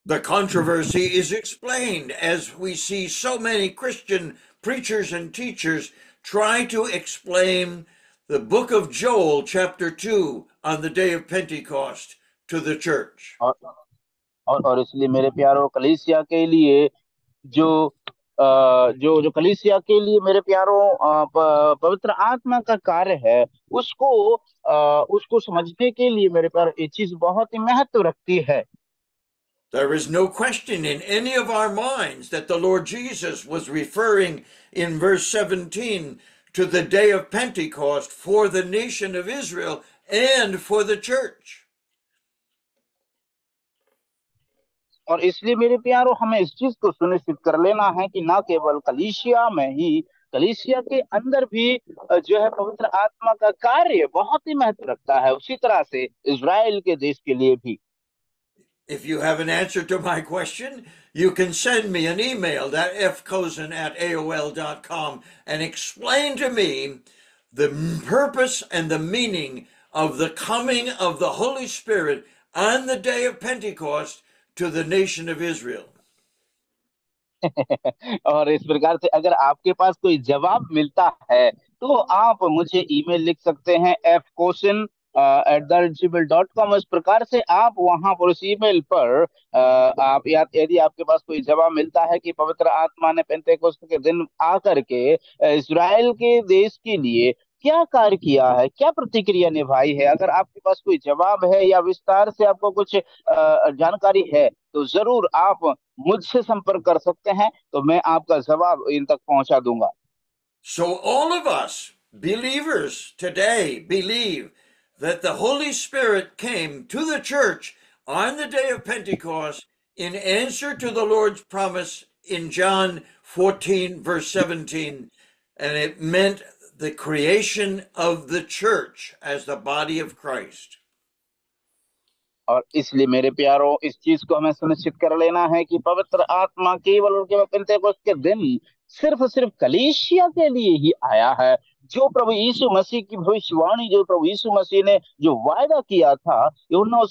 The controversy is explained as we see so many Christian preachers and teachers try to explain the book of Joel, chapter 2, on the day of Pentecost to the church. और इसलिए मेरे प्यारो, कलीसिया के लिए जो जो कलीसिया के लिए मेरे प्यारो पवित्र आत्मा का कार्य है, उसको समझने के लिए मेरे प्यारो ये चीज बहुत ही महत्व रखती है। There is no question in any of our minds that the Lord Jesus was referring in verse 17 to the day of Pentecost for the nation of Israel and for the church. और इसलिए मेरे प्यारो, हमें इस चीज को सुनिश्चित कर लेना है कि ना केवल कलीसिया में ही, कलीसिया के अंदर भी जो है पवित्र आत्मा का कार्य बहुत ही महत्व रखता है, उसी तरह से इज़राइल के देश के लिए भी। If you have an answer to my question, you can send me an email at fcozen@aol.com and explain to me the purpose and the meaning of the coming of the Holy Spirit on the day of Pentecost to the nation of Israel. और इस प्रकार से अगर आपके पास कोई जवाब मिलता है तो आप मुझे ईमेल लिख सकते हैं fquestion@gmail.com। इस प्रकार से आप वहां पर उस ईमेल पर आप यदि आपके पास कोई जवाब मिलता है कि पवित्र आत्मा ने पेंतेकोस्त के दिन आकर के इज़राइल के देश के लिए क्या कार्य किया है, क्या प्रतिक्रिया निभाई है, अगर आपके पास कोई जवाब है या विस्तार से आपको कुछ जानकारी है तो जरूर आप मुझसे संपर्क कर सकते हैं, तो मैं आपका जवाब इन तक पहुंचा दूंगा। So all of us believers today believe that the Holy Spirit came to the church on the day of Pentecost in answer to the Lord's promise in John 14 verse 17, and it meant the creation of the church as the body of Christ. और इसलिए मेरे प्यारों, इस चीज को हमें सुनिश्चित कर लेना है कि पवित्र आत्मा केवल और केवल पेंतेकोस्त के दिन सिर्फ कलीसिया के लिए ही आया है। जो प्रभु यीशु मसीह की भविष्यवाणी, जो प्रभु यीशु मसीह ने जो वायदा किया था यूहन्ना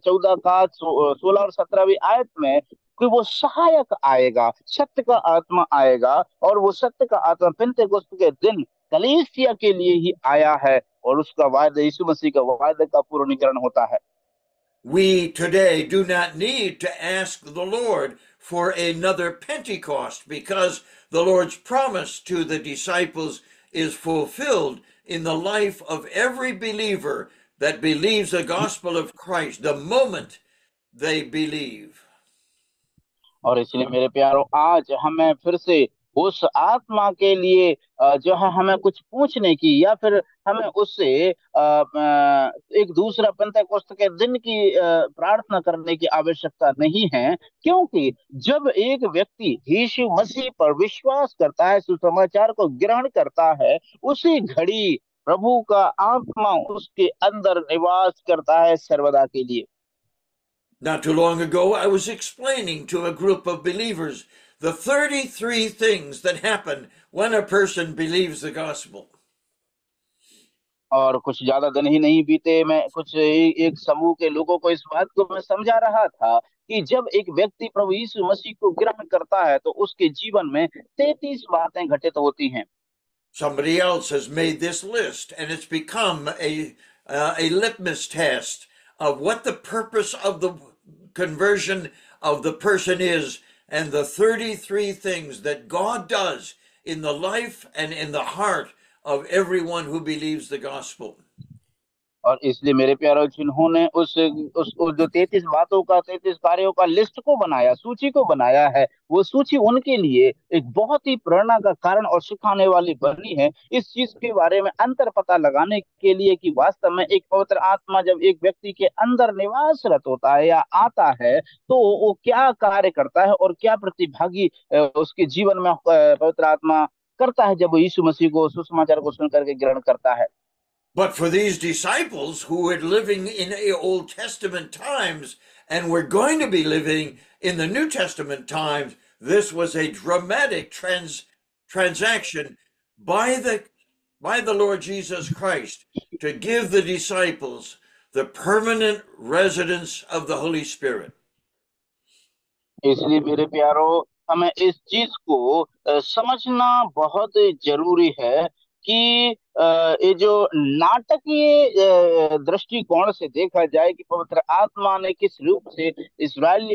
14 का 16 और 17वीं आयत में, कि वो सहायक आएगा, सत्य का आत्मा आएगा, और वो सत्य का आत्मा पेंतेकोस्त के दिन कलीसिया के लिए ही आया है, और उसका वायदा, यीशु मसीह का वायदा का पूर्णीकरण होता है। We today do not need to ask the Lord for another Pentecost because the Lord's promise to the disciples is fulfilled in the life of every believer that believes the gospel of Christ the moment they believe. और इसलिए मेरे प्यारों, आज हमें फिर से उस आत्मा के लिए जो है हमें कुछ पूछने की या फिर हमें उससे एक दूसरा पेंतेकोस्त के दिन की प्रार्थना करने की आवश्यकता नहीं है, क्योंकि जब एक व्यक्ति यीशु मसीह पर विश्वास करता है, सुसमाचार को ग्रहण करता है, उसी घड़ी प्रभु का आत्मा उसके अंदर निवास करता है सर्वदा के लिए। Not too long ago, I was explaining to a group of believers the 33 things that happen when a person believes the gospel. और कुछ ज्यादा दिन ही नहीं बीते, मैं कुछ एक समूह के लोगों को इस बात को मैं समझा रहा था कि जब एक व्यक्ति प्रभु यीशु मसीह को ग्रहण करता है तो उसके जीवन में 33 बातें घटित होती हैं। Somebody else has made this list, and it's become a litmus test of what the purpose of the conversion of the person is, and the 33 things that God does in the life and in the heart of everyone who believes the gospel. और इसलिए मेरे प्यारों, जिन्होंने उस जो 33 बातों का, 33 कार्यों का लिस्ट को बनाया, सूची को बनाया है, वो सूची उनके लिए एक बहुत ही प्रेरणा का कारण और सिखाने वाली बनी है, इस चीज के बारे में अंतर पता लगाने के लिए कि वास्तव में एक पवित्र आत्मा जब एक व्यक्ति के अंदर निवासरत होता है या आता है, तो वो क्या कार्य करता है और क्या प्रतिभागी उसके जीवन में पवित्र आत्मा करता है जब वो यीशु मसीह को, सुसमाचार को सुन करके ग्रहण करता है। But for these disciples who were living in the Old Testament times and were going to be living in the New Testament times, this was a dramatic transaction by the Lord Jesus Christ to give the disciples the permanent residence of the Holy Spirit. इसलिए मेरे प्यारो, हमें इस चीज को समझना बहुत जरूरी है कि ये जो नाटकीय दृष्टिकोण से देखा जाए कि पवित्र आत्मा ने किस रूप से इस्राएल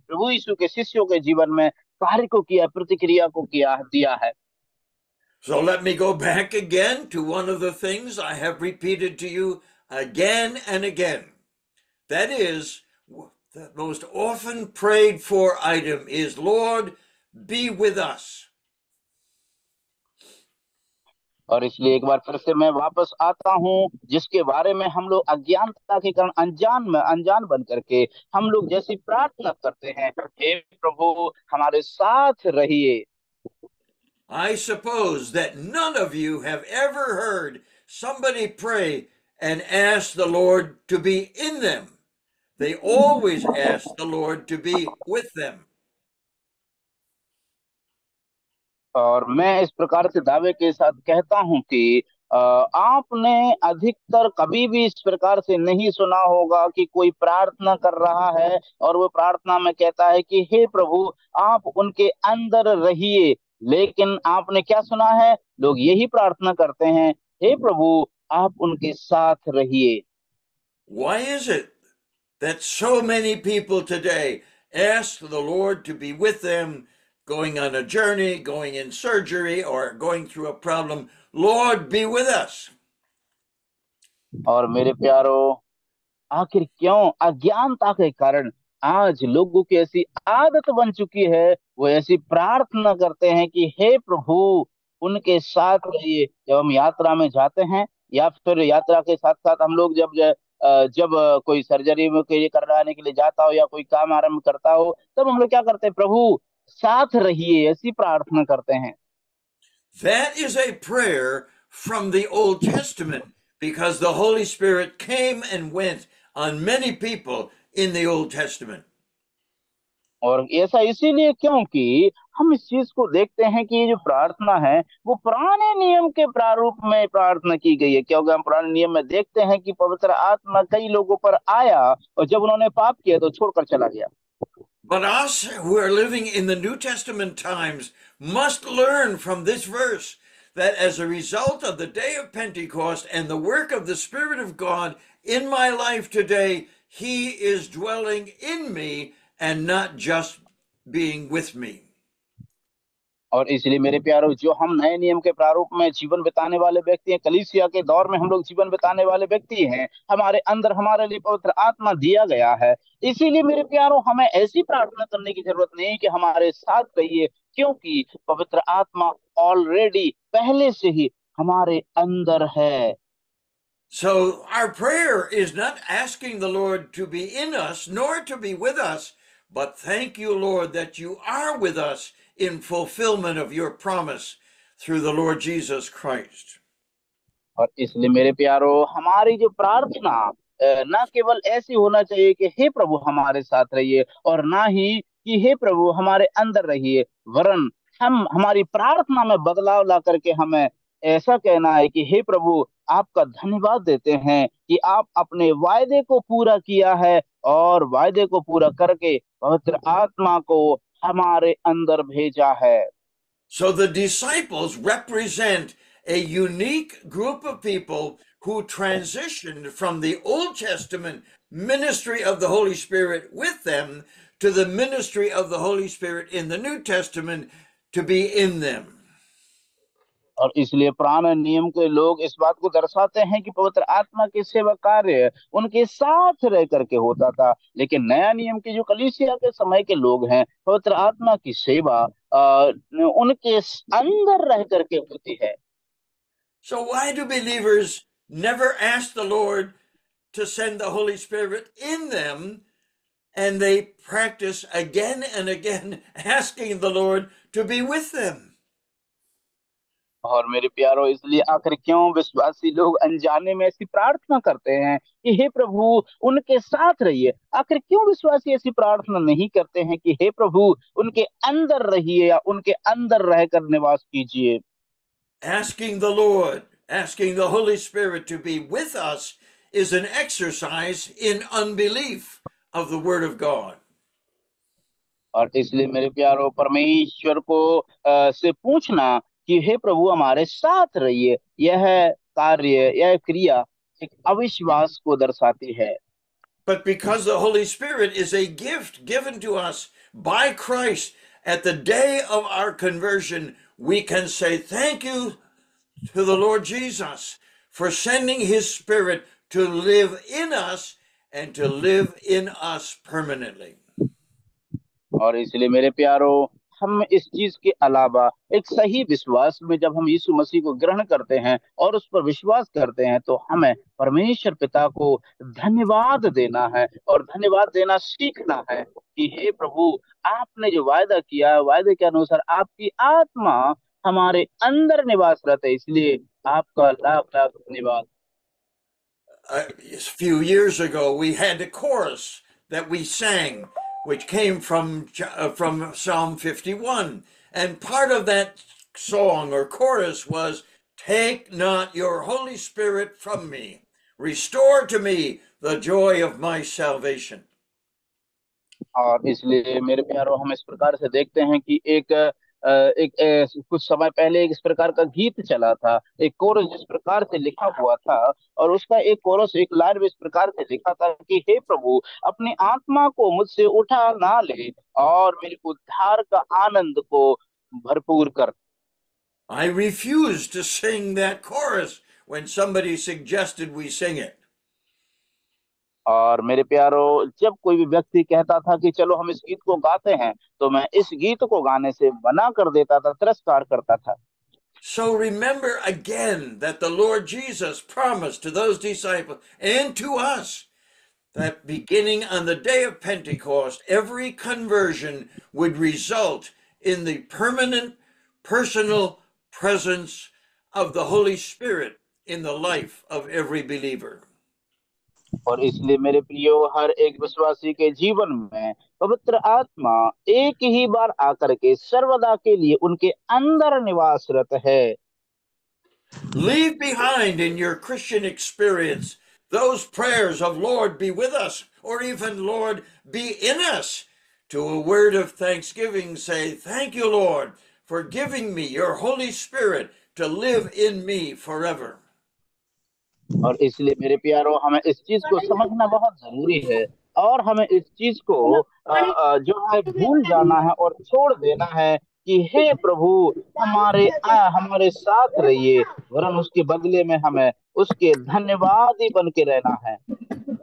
प्रभु यीशु के शिष्यों के जीवन में कार्य को किया, प्रतिक्रिया को किया, दिया है। So let me go back again to one of the things I have repeated to you again and again. That is, the most often prayed for item is, Lord, be with us. और इसलिए एक बार फिर से मैं वापस आता हूँ, जिसके बारे में हम लोग अज्ञानता के कारण अनजान बन करके हम लोग जैसी प्रार्थना करते हैं, हे प्रभु हमारे साथ रहिए। I suppose that none of you have ever heard somebody pray and ask the Lord to be in them. They always ask the Lord to be with them. और मैं इस प्रकार से दावे के साथ कहता हूं कि आपने अधिकतर कभी भी इस प्रकार से नहीं सुना होगा कि कोई प्रार्थना कर रहा है और वो प्रार्थना में कहता है कि हे प्रभु आप उनके अंदर रहिए। लेकिन आपने क्या सुना है? लोग यही प्रार्थना करते हैं, हे प्रभु आप उनके साथ रहिए। Why is it that so many people today ask the Lord to be with them, going on a journey, going in surgery, or going through a problem? Lord, be with us. और मेरे प्यारो, आखिर क्यों? अज्ञानता के कारण आज लोगों की ऐसी आदत बन चुकी है, वो ऐसी प्रार्थना करते हैं कि हे प्रभु उनके साथ रहिए। जब हम यात्रा में जाते हैं या फिर यात्रा के साथ साथ हम लोग जब कोई सर्जरी में के लिए करवाने के लिए जाता हो या कोई काम आरंभ करता हो, तब हम लोग क्या करते हैं? प्रभु साथ रहिए, ऐसी प्रार्थना करते हैं। That is a prayer from the Old Testament because the Holy Spirit came and went on many people in the Old Testament. और ऐसा इसीलिए क्योंकि हम इस चीज को देखते हैं कि ये जो प्रार्थना है वो पुराने नियम के प्रारूप में प्रार्थना की गई है, क्योंकि हम पुराने नियम में देखते हैं कि पवित्र आत्मा कई लोगों पर आया और जब उन्होंने पाप किया तो छोड़कर चला गया। But us who are living in the New Testament times must learn from this verse that as a result of the day of Pentecost and the work of the Spirit of God in my life today, He is dwelling in me and not just being with me. और इसलिए मेरे प्यारों, जो हम नए नियम के प्रारूप में जीवन बिताने वाले व्यक्ति हैं, कलीसिया के दौर में हम लोग जीवन बिताने वाले व्यक्ति हैं, हमारे अंदर हमारे लिए पवित्र आत्मा दिया गया है। इसीलिए मेरे प्यारों, हमें ऐसी प्रार्थना करने की जरूरत नहीं कि हमारे साथ रहिए, क्योंकि पवित्र आत्मा ऑलरेडी पहले से ही हमारे अंदर है। So our prayer is not asking the Lord to be in us nor to be with us, but thank you, Lord, that you are with us in fulfillment of your promise through the Lord Jesus Christ. और इसलिए मेरे प्यारो, हमारी जो प्रार्थना ना केवल ऐसी होना चाहिए कि हे प्रभु हमारे साथ रहिए और ना ही कि हे प्रभु हमारे अंदर रहिए, वरन हम हमारी प्रार्थना में बदलाव ला करके हमें ऐसा कहना है कि हे प्रभु आपका धन्यवाद देते हैं कि आप अपने वायदे को पूरा किया है और वायदे को पूरा करके पवित्र आत्मा को हमारे अंदर भेजा है। So the disciples represent a unique group of people who transitioned from the Old Testament ministry of the Holy Spirit with them to the ministry of the Holy Spirit in the New Testament to be in them. और इसलिए पुराने नियम के लोग इस बात को दर्शाते हैं कि पवित्र आत्मा के सेवा कार्य उनके साथ रह करके होता था, लेकिन नया नियम के जो कलीसिया के समय के लोग हैं, पवित्र आत्मा की सेवा उनके अंदर रह करके होती है। So why do believers never ask the Lord to send the Holy Spirit in them, and they practice again and again asking the Lord to be with them? और मेरे प्यारो, इसलिए आखिर क्यों विश्वासी लोग अनजाने में ऐसी प्रार्थना करते हैं कि हे प्रभु उनके साथ रहिए? आखिर क्यों विश्वासी ऐसी प्रार्थना नहीं करते हैं कि हे प्रभु उनके अंदर रहिए या उनके अंदर रहकर निवास कीजिए? Asking the Lord, asking the Holy Spirit to be with us is an exercise in unbelief of the Word of God. और इसलिए मेरे प्यारो, परमेश्वर को से पूछना कि हे प्रभु हमारे साथ रहिए, यह कार्य, यह क्रिया एक अविश्वास को दर्शाती है। But because the Holy Spirit is a gift given to us by Christ at the day of our conversion, we can say thank you to the Lord Jesus for sending his Spirit to live in us and to live in us permanently. और इसलिए मेरे प्यारो, हम इस चीज के अलावा एक सही विश्वास में जब हम यीशु मसीह को ग्रहण करते हैं और उस पर विश्वास करते हैं, तो हमें परमेश्वर पिता को धन्यवाद देना है और धन्यवाद देना सीखना है कि हे प्रभु, आपने जो वायदा किया है, वायदे के अनुसार आपकी आत्मा हमारे अंदर निवास रहता है, इसलिए आपका लाख लाख धन्यवाद। A few years ago, we had a chorus that we sang, which came from Psalm 51, and part of that song or chorus was, "Take not your Holy Spirit from me; restore to me the joy of my salvation." और इसलिए मेरे प्यारो, हम इस प्रकार से देखते हैं कि कुछ समय पहले एक इस प्रकार का गीत चला था, एक कोरस जिस प्रकार से लिखा हुआ था, और उसका एक कोरस, एक लाइन में इस प्रकार से लिखा था कि हे प्रभु अपनी आत्मा को मुझसे उठा ना ले और मेरे उद्धार का आनंद को भरपूर कर। I refused to sing that chorus when somebody suggested we sing it. और मेरे प्यारो, जब कोई भी व्यक्ति कहता था कि चलो हम इस गीत को गाते हैं, तो मैं इस गीत को गाने से मना कर देता था, तिरस्कार करता था। So remember again that the Lord Jesus promised to those disciples and to us that beginning on the day of Pentecost, every conversion would result in the permanent personal presence of the Holy Spirit in the life of every believer. और इसलिए मेरे प्रियो, हर एक विश्वासी के जीवन में पवित्र आत्मा एक ही बार आकर के सर्वदा के लिए उनके अंदर निवासरत है। Leave behind in your Christian experience those prayers of Lord be with us, or even Lord be in us. To a word of thanksgiving say, "Thank you, Lord, for giving me your Holy Spirit to live in me forever." और इसलिए मेरे प्यारो, हमें इस चीज को समझना बहुत जरूरी है और हमें इस चीज को जो है भूल जाना है और छोड़ देना है कि हे प्रभु हमारे साथ रहिए, वरन उसके बदले में हमें उसके धन्यवादी बन के रहना है।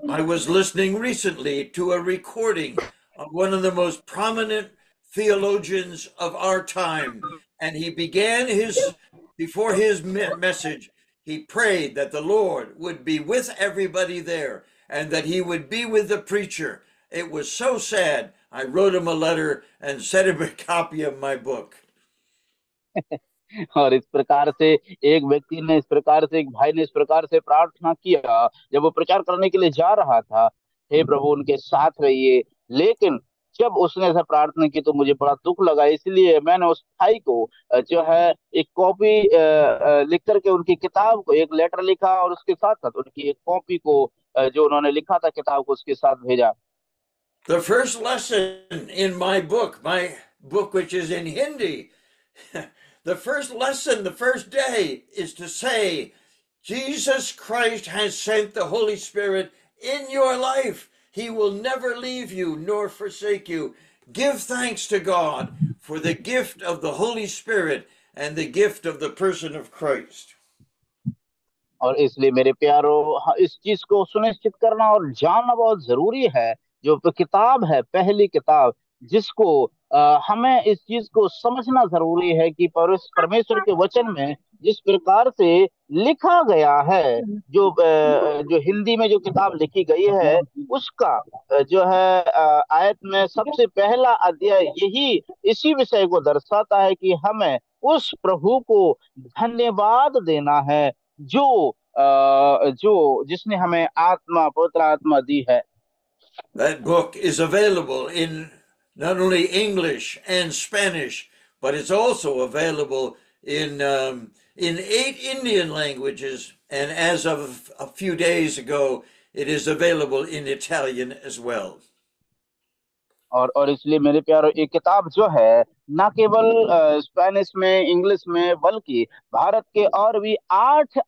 I was listening recently to a recording of one of the most prominent theologians of our time, and he began before his message, he prayed that the Lord would be with everybody there and that he would be with the preacher. It was so sad. I wrote him a letter and sent him a copy of my book. और इस प्रकार से एक व्यक्ति ने, इस प्रकार से एक भाई ने इस प्रकार से प्रार्थना किया जब वो प्रचार करने के लिए जा रहा था, हे प्रभु उनके साथ रहिए। लेकिन जब उसने ऐसा प्रार्थना की तो मुझे बड़ा दुख लगा, इसलिए मैंने उस भाई को जो है एक कॉपी लिख करके उनकी किताब को एक लेटर लिखा और उसके साथ साथ उनकी एक कॉपी को जो उन्होंने लिखा था किताब को, उसके साथ भेजा। The first lesson in my book which is in Hindi, the first lesson, the first day is to say, Jesus Christ has sent the Holy Spirit in your life. He will never leave you nor forsake you. Give thanks to God for the gift of the Holy Spirit and the gift of the person of Christ. और इसलिए मेरे प्यारो, इस चीज को सुनिश्चित करना और जानना बहुत जरूरी है। जो किताब है, पहली किताब, जिसको हमें इस चीज को समझना जरूरी है कि परमेश्वर के वचन में जिस प्रकार से लिखा गया है, जो हिंदी में जो किताब लिखी गई है, उसका जो है आयत में सबसे पहला अध्याय यही इसी विषय को दर्शाता है कि हमें उस प्रभु को धन्यवाद देना है जो जिसने हमें आत्मा, पवित्र आत्मा दी है। That book is available in not only English and Spanish, but it's also available in 8 Indian languages, and as of a few days ago, it is available in Italian as well. और इसलिए मेरे प्यारो, एक किताब जो है न केवल स्पेनिश में, इंग्लिश में, बल्कि भारत के और भी 8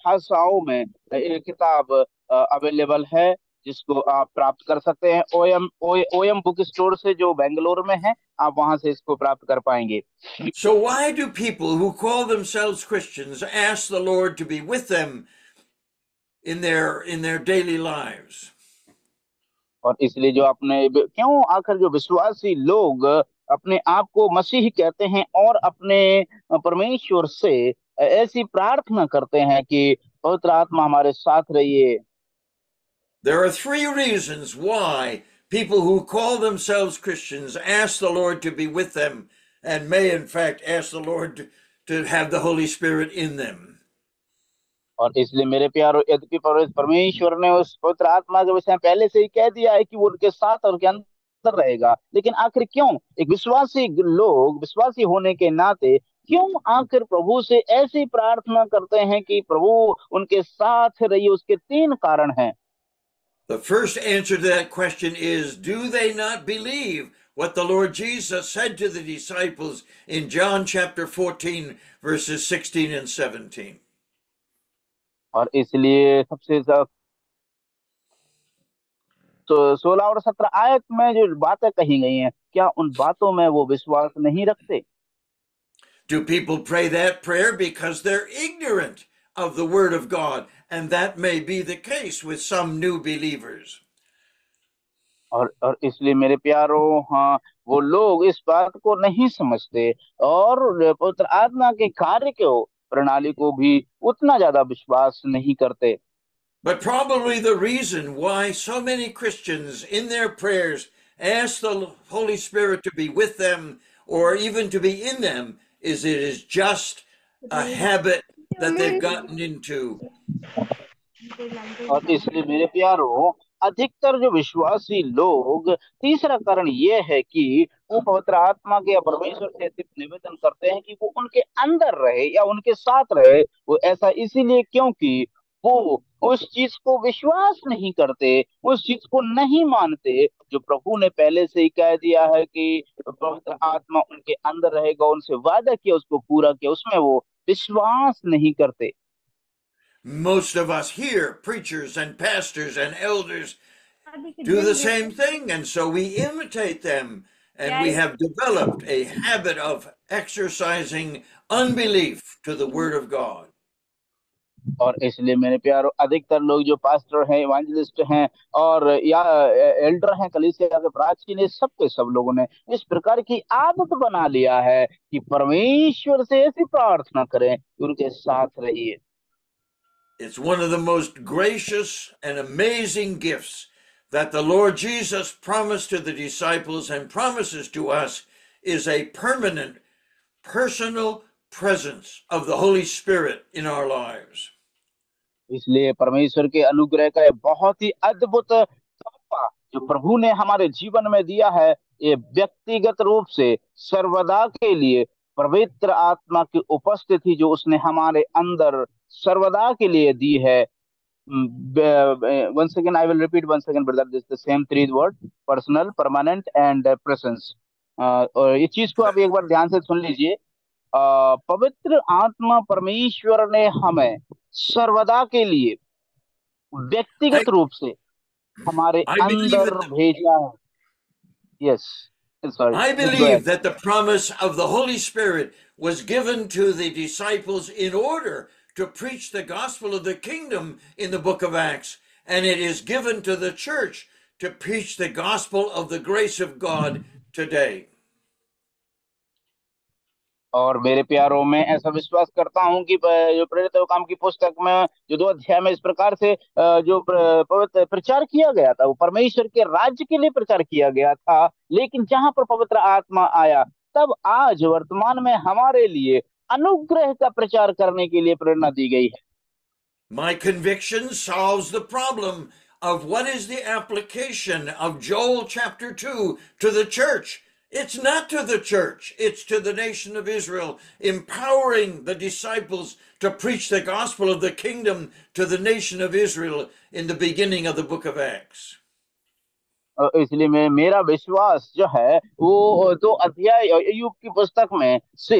भाषाओं में ये किताब अवेलेबल है, जिसको आप प्राप्त कर सकते हैं ओएम बुक स्टोर से, जो बेंगलोर में है। आप वहां से इसको प्राप्त कर पाएंगे। So why do people who call themselves Christians ask the Lord to be with them in their daily lives? और इसलिए जो क्यों आखिर जो विश्वासी लोग अपने आप को मसीह कहते हैं और अपने परमेश्वर से ऐसी प्रार्थना करते हैं कि पवित्र आत्मा हमारे साथ रहिए? There are 3 reasons why people who call themselves Christians ask the Lord to be with them, and may in fact ask the Lord to have the Holy Spirit in them. और इसलिए मेरे प्यारो, यद्यपि परमेश्वर ने उस पवित्र आत्मा के विषय में पहले से ही कह दिया है कि वो उनके साथ और उनके अंदर रहेगा, लेकिन आखिर क्यों एक विश्वासी होने के नाते क्यों आखिर प्रभु से ऐसी प्रार्थना करते हैं कि प्रभु उनके साथ रहिए? उसके 3 कारण हैं। The first answer to that question is, do they not believe what the Lord Jesus said to the disciples in John chapter 14, verses 16 and 17? और इसलिए सबसे तो 16 और 17 आयत में जो बातें कही गई हैं, क्या उन बातों में वो विश्वास नहीं रखते? Do people pray that prayer because they're ignorant of the Word of God? And that may be the case with some new believers. और इसलिए मेरे प्यारो, हाँ, वो लोग इस बात को नहीं समझते और पवित्र आत्मा के कार्य को, प्रणाली को भी उतना ज्यादा विश्वास नहीं करते। But probably the reason why so many Christians in their prayers ask the Holy Spirit to be with them or even to be in them is it is just a habit that they've gotten into. और इसलिए मेरे प्यारो, अधिकतर जो विश्वासी लोग, तीसरा कारण ये है कि वो पवित्र आत्मा के या परमेश्वर से सिर्फ निवेदन करते हैं कि वो उनके अंदर रहे या उनके साथ रहे। वो ऐसा इसीलिए क्योंकि वो उस चीज को विश्वास नहीं करते, उस चीज को नहीं मानते जो प्रभु ने पहले से ही कह दिया है कि पवित्र आत्मा उनके अंदर रहेगा, उनसे वादा किया, उसको पूरा किया, उसमें वो विश्वास नहीं करते। Most of us here, preachers and pastors and elders, do the same thing, and so we imitate them, and we have developed a habit of exercising unbelief to the Word of God. और इसलिए मेरे प्यारो, अधिकतर लोग जो pastor हैं, इवांजलिस्ट हैं और या एल्डर हैं, कलीसिया के प्राचीन, ये सब लोगों ने इस प्रकार की आदत बना लिया है कि परमेश्वर से ऐसी प्रार्थना करें कि उनके साथ रहिए। It's one of the most gracious and amazing gifts that the Lord Jesus promised to the disciples and promises to us is a permanent, personal presence of the Holy Spirit in our lives. इसलिए परमेश्वर के अनुग्रह का बहुत ही अद्भुत तोहफा जो प्रभु ने हमारे जीवन में दिया है, ये व्यक्तिगत रूप से सर्वदा के लिए पवित्र आत्मा की उपस्थिति जो उसने हमारे अंदर सर्वदा के लिए दी है। once again I will repeat once again brother, this the same 3 word: personal, permanent and presence। और ये चीज को आप एक बार ध्यान से सुन लीजिए। पवित्र आत्मा परमेश्वर ने हमें सर्वदा के लिए व्यक्तिगत रूप से हमारे I believe अंदर that भेजा है। Yes, Sorry, I please go believe ahead. that the promise of the Holy Spirit was given to the disciples in order to preach the gospel of the kingdom in the book of Acts, and it is given to the church to preach the gospel of the grace of God today. और मेरे प्यारों, मैं ऐसा विश्वास करता हूं कि जो प्रेरित काम की पुस्तक में जो 2 अध्याय में इस प्रकार से जो पवित्र प्रचार किया गया था, वो परमेश्वर के राज्य के लिए प्रचार किया गया था। लेकिन जहां पर पवित्र आत्मा आया, तब आज वर्तमान में हमारे लिए अनुग्रह का प्रचार करने के लिए प्रेरणा दी गई है। My conviction solves the problem of what is the application of Joel chapter 2 to the church. It's not to the church, it's to the nation of Israel, empowering the disciples to preach the gospel of the kingdom to the nation of Israel in the beginning of the book of Acts. इसलिए मैं मेरा विश्वास जो है वो 2 अध्याय अय्यूब की पुस्तक में से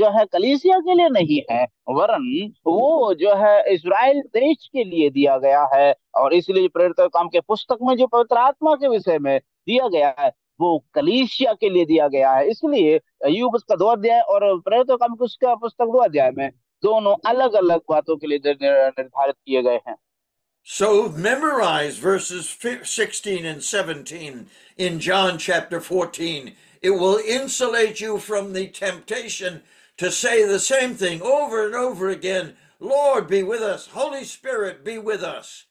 जो है कलीसिया के लिए नहीं है, वरन वो जो है इज़राइल देश के लिए दिया गया है। और इसलिए प्रेरित काम के पुस्तक में जो पवित्र आत्मा के विषय में दिया गया है, वो कलीसिया के लिए दिया गया है। इसलिए अय्यूब उसका 2 अध्याय और प्रेरित काम की उसका पुस्तक 2 अध्याय में दोनों अलग अलग बातों के लिए निर्धारित किए गए हैं। So memorize verses 16 and 17 in John chapter 14. It will insulate you from the temptation to say the same thing over and over again. Lord, be with us. Holy Spirit, be with us.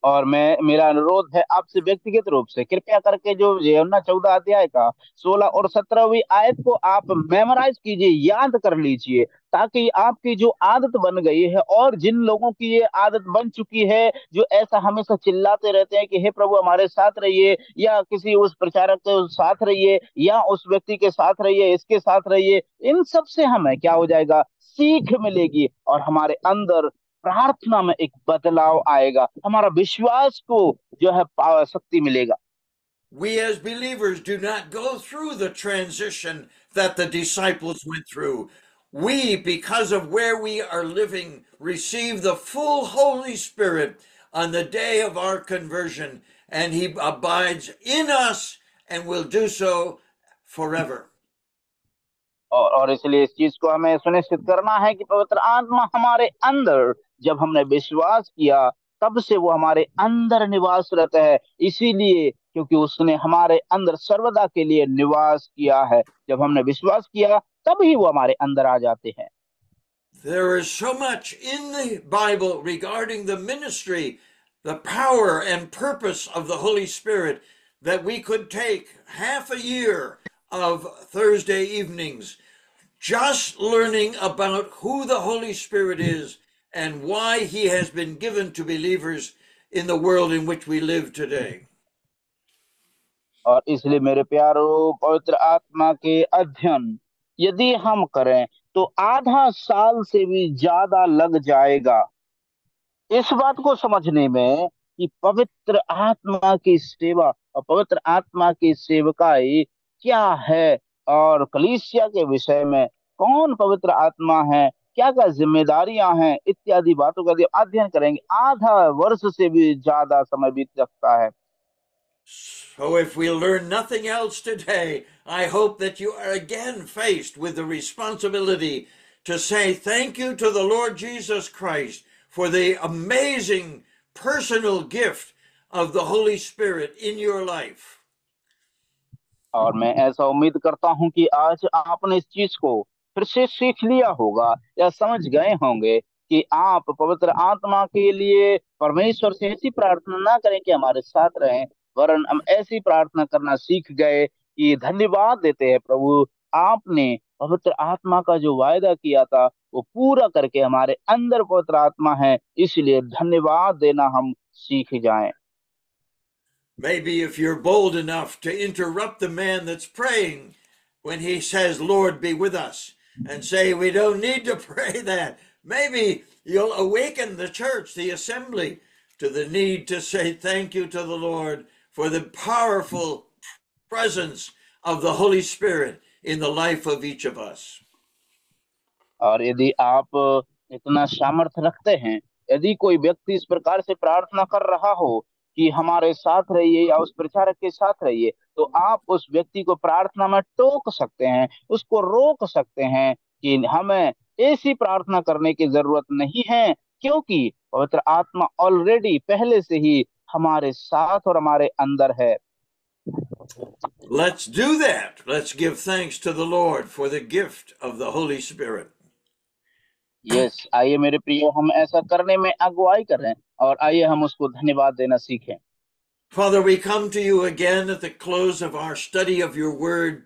और मेरा अनुरोध है आपसे व्यक्तिगत रूप से, कृपया करके जो यूहन्ना 14 अध्याय का 16 और 17वीं आयत को आप मेमोराइज कीजिए, याद कर लीजिए, ताकि आपकी जो आदत बन गई है और जिन लोगों की ये आदत बन चुकी है, जो ऐसा हमेशा चिल्लाते रहते हैं कि हे प्रभु हमारे साथ रहिए, या किसी उस प्रचारक के साथ रहिए, या उस व्यक्ति के साथ रहिए, इसके साथ रहिए, इन सब से हमें क्या हो जाएगा, सीख मिलेगी और हमारे अंदर प्रार्थना में एक बदलाव आएगा, हमारा विश्वास को जो है शक्ति मिलेगा। We as believers do not go through the transition that the disciples went through. We, because of where we are living, receive the full Holy Spirit on the day of our conversion, and He abides in us and will do so forever. और इसलिए इस चीज को हमें सुनिश्चित करना है कि पवित्र आत्मा हमारे अंदर, जब हमने विश्वास किया तब से वो हमारे अंदर निवास रहता है, इसीलिए क्योंकि उसने हमारे अंदर सर्वदा के लिए निवास किया है। जब हमने विश्वास किया तब ही वो हमारे अंदर आ जाते हैं। There is so much in the Bible regarding the ministry, the power and purpose of the Holy Spirit, that we could take half a year of Thursday evenings just learning about who the Holy Spirit is and why He has been given to believers in the world in which we live today. और इसलिए मेरे प्यारो, पवित्र आत्मा के अध्ययन यदि हम करें तो आधा साल से भी ज्यादा लग जाएगा इस बात को समझने में कि पवित्र आत्मा की सेवा और पवित्र आत्मा की सेवकाई क्या है, और कलीसिया के विषय में कौन पवित्र आत्मा है, क्या क्या जिम्मेदारियां हैं, इत्यादि बातों का जब अध्ययन करेंगे आधा वर्ष से भी ज्यादा समय बीत सकता है। So if we learn nothing else today, I hope that you are again faced with the responsibility to say thank you to the Lord Jesus Christ for the amazing personal gift of the Holy Spirit in your life. और मैं ऐसा उम्मीद करता हूं कि आज आपने इस चीज को फिर से सीख लिया होगा या समझ गए होंगे कि आप पवित्र आत्मा के लिए परमेश्वर से ऐसी प्रार्थना ना करें कि हमारे साथ रहें, वरन हम ऐसी प्रार्थना करना सीख गए कि धन्यवाद देते हैं प्रभु, आपने पवित्र आत्मा का जो वायदा किया था वो पूरा करके हमारे अंदर पवित्र आत्मा है, इसलिए धन्यवाद देना हम सीख जाएं। Maybe if you're bold enough to interrupt the man that's praying when he says, Lord, be with us, and say, we don't need to pray that, maybe you'll awaken the church, the assembly, to the need to say thank you to the Lord for the powerful presence of the Holy Spirit in the life of each of us. और यदि आप इतना सामर्थ्य रखते हैं, यदि कोई व्यक्ति इस प्रकार से प्रार्थना कर रहा हो कि हमारे साथ रहिए या उस प्रचारक के साथ रहिए, तो आप उस व्यक्ति को प्रार्थना में टोक सकते हैं, उसको रोक सकते हैं कि हमें ऐसी प्रार्थना करने की जरूरत नहीं है, क्योंकि पवित्र आत्मा ऑलरेडी पहले से ही हमारे साथ और हमारे अंदर है। Let's do that. Let's give thanks to the Lord for the gift of the Holy Spirit. Yes, आइए मेरे प्रियो, हम ऐसा करने में अगुवाई करें और आइए हम उसको धन्यवाद देना सीखें। Father, we come to you again at the close of our study of your word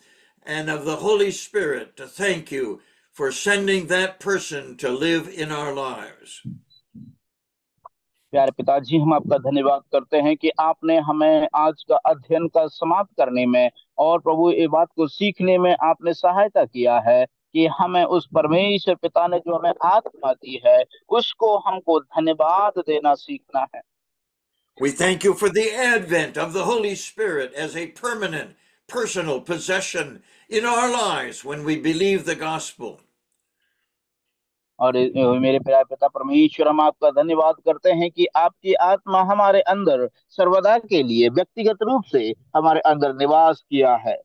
and of the Holy Spirit to thank you for sending that person to live in our lives. प्यारे पिताजी, हम आपका धन्यवाद करते हैं कि आपने हमें आज का अध्ययन का समाप्त करने में और प्रभु ये बात को सीखने में आपने सहायता किया है कि हमें उस परमेश्वर पिता ने जो हमें आत्मा दी है उसको हमको धन्यवाद देना सीखना है। We thank you for the advent of the Holy Spirit as a permanent, personal possession in our lives when we believe the gospel. और मेरे प्यारे पिता परमेश्वर, हम आपका धन्यवाद करते हैं कि आपकी आत्मा हमारे अंदर सर्वदा के लिए व्यक्तिगत रूप से हमारे अंदर निवास किया है।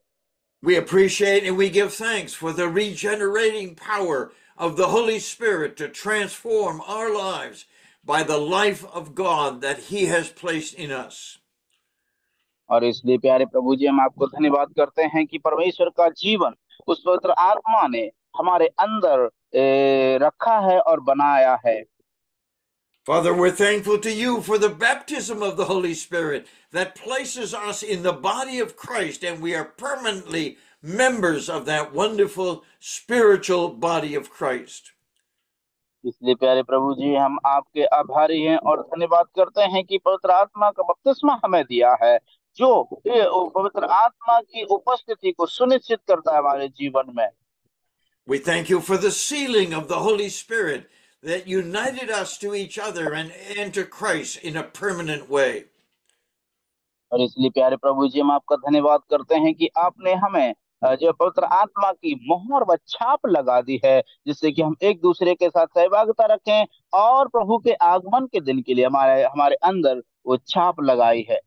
We appreciate and we give thanks for the regenerating power of the Holy Spirit to transform our lives by the life of God that He has placed in us. और इसलिए प्यारे प्रभु जी, हम आपको धन्यवाद करते हैं कि परमेश्वर का जीवन उस पवित्र आत्मा ने हमारे अंदर रखा है और बनाया है। Father, we're thankful to you for the baptism of the Holy Spirit that places us in the body of Christ, and we are permanently members of that wonderful spiritual body of Christ. इसलिए प्यारे प्रभु जी, हम आपके आभारी हैं और धन्यवाद करते हैं कि पवित्र आत्मा का बपतिस्मा हमें दिया है, जो पवित्र आत्मा की उपस्थिति को सुनिश्चित करता है हमारे जीवन में। We thank you for the sealing of the Holy Spirit that united us to each other and to Christ in a permanent way. और इसलिए प्यारे प्रभु जी, हम आपका धन्यवाद करते हैं कि आपने हमें जो पवित्र आत्मा की मोहर व छाप लगा दी है, जिससे कि हम एक दूसरे के साथ सहभागिता रखें और प्रभु के आगमन के दिन के लिए हमारे हमारे अंदर वो छाप लगाई है।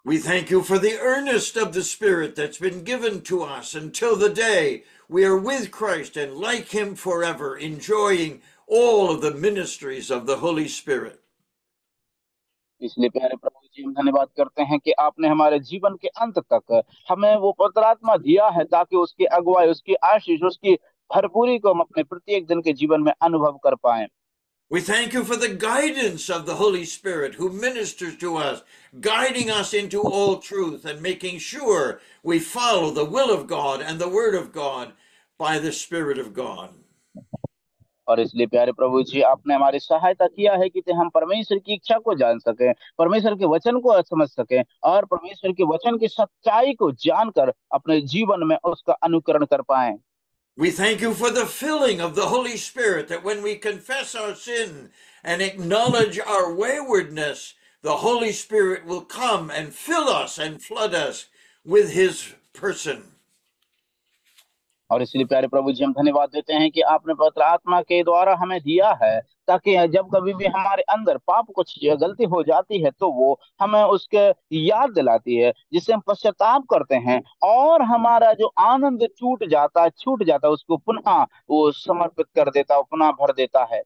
We thank you for the earnest of the Spirit that's been given to us until the day we are with Christ and like Him forever, enjoying all of the ministries of the Holy Spirit. इसलिए प्यारे प्रभु जी, हम धन्यवाद करते हैं कि आपने हमारे जीवन के अंत तक हमें वो पवित्र आत्मा दिया है, ताकि उसकी अगुवाई, उसकी आशीष, उसकी भरपूरी को हम अपने प्रत्येक दिन के जीवन में अनुभव कर पाएं। We thank you for the guidance of the Holy Spirit who ministers to us, guiding us into all truth and making sure we follow the will of God and the Word of God by the Spirit of God. और इसलिए प्यारे प्रभु जी, आपने हमारी सहायता किया है कि हम परमेश्वर की इच्छा को जान सकें, परमेश्वर के वचन को समझ सकें और परमेश्वर के वचन की सच्चाई को जानकर अपने जीवन में उसका अनुकरण कर पाएं। We thank you for the filling of the Holy Spirit, that when we confess our sin and acknowledge our waywardness, the Holy Spirit will come and fill us and flood us with His person. और इसलिए प्यारे प्रभु जी, हम धन्यवाद देते हैं कि आपने पवित्र आत्मा के द्वारा हमें दिया है, ताकि जब कभी भी हमारे अंदर पाप कुछ गलती हो जाती है तो वो हमें उसके याद दिलाती है, जिससे हम पश्चाताप करते हैं और हमारा जो आनंद छूट जाता है उसको पुनः वो समर्पित कर देता है, पुनः भर देता है।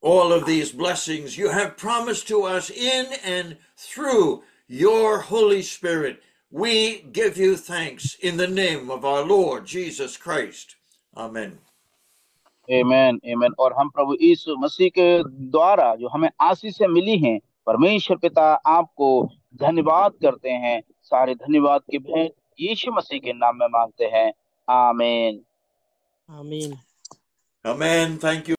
All of these blessings you have promised to us in and through your Holy Spirit. We give you thanks in the name of our Lord Jesus Christ. Amen. आमीन, आमीन। और हम प्रभु यीशु मसीह के द्वारा जो हमें आशीष मिली हैं, परमेश्वर पिता आपको धन्यवाद करते हैं। सारे धन्यवाद की भेंट यीशु मसीह के नाम में मांगते हैं। आमीन। आमीन। Amen. Thank you.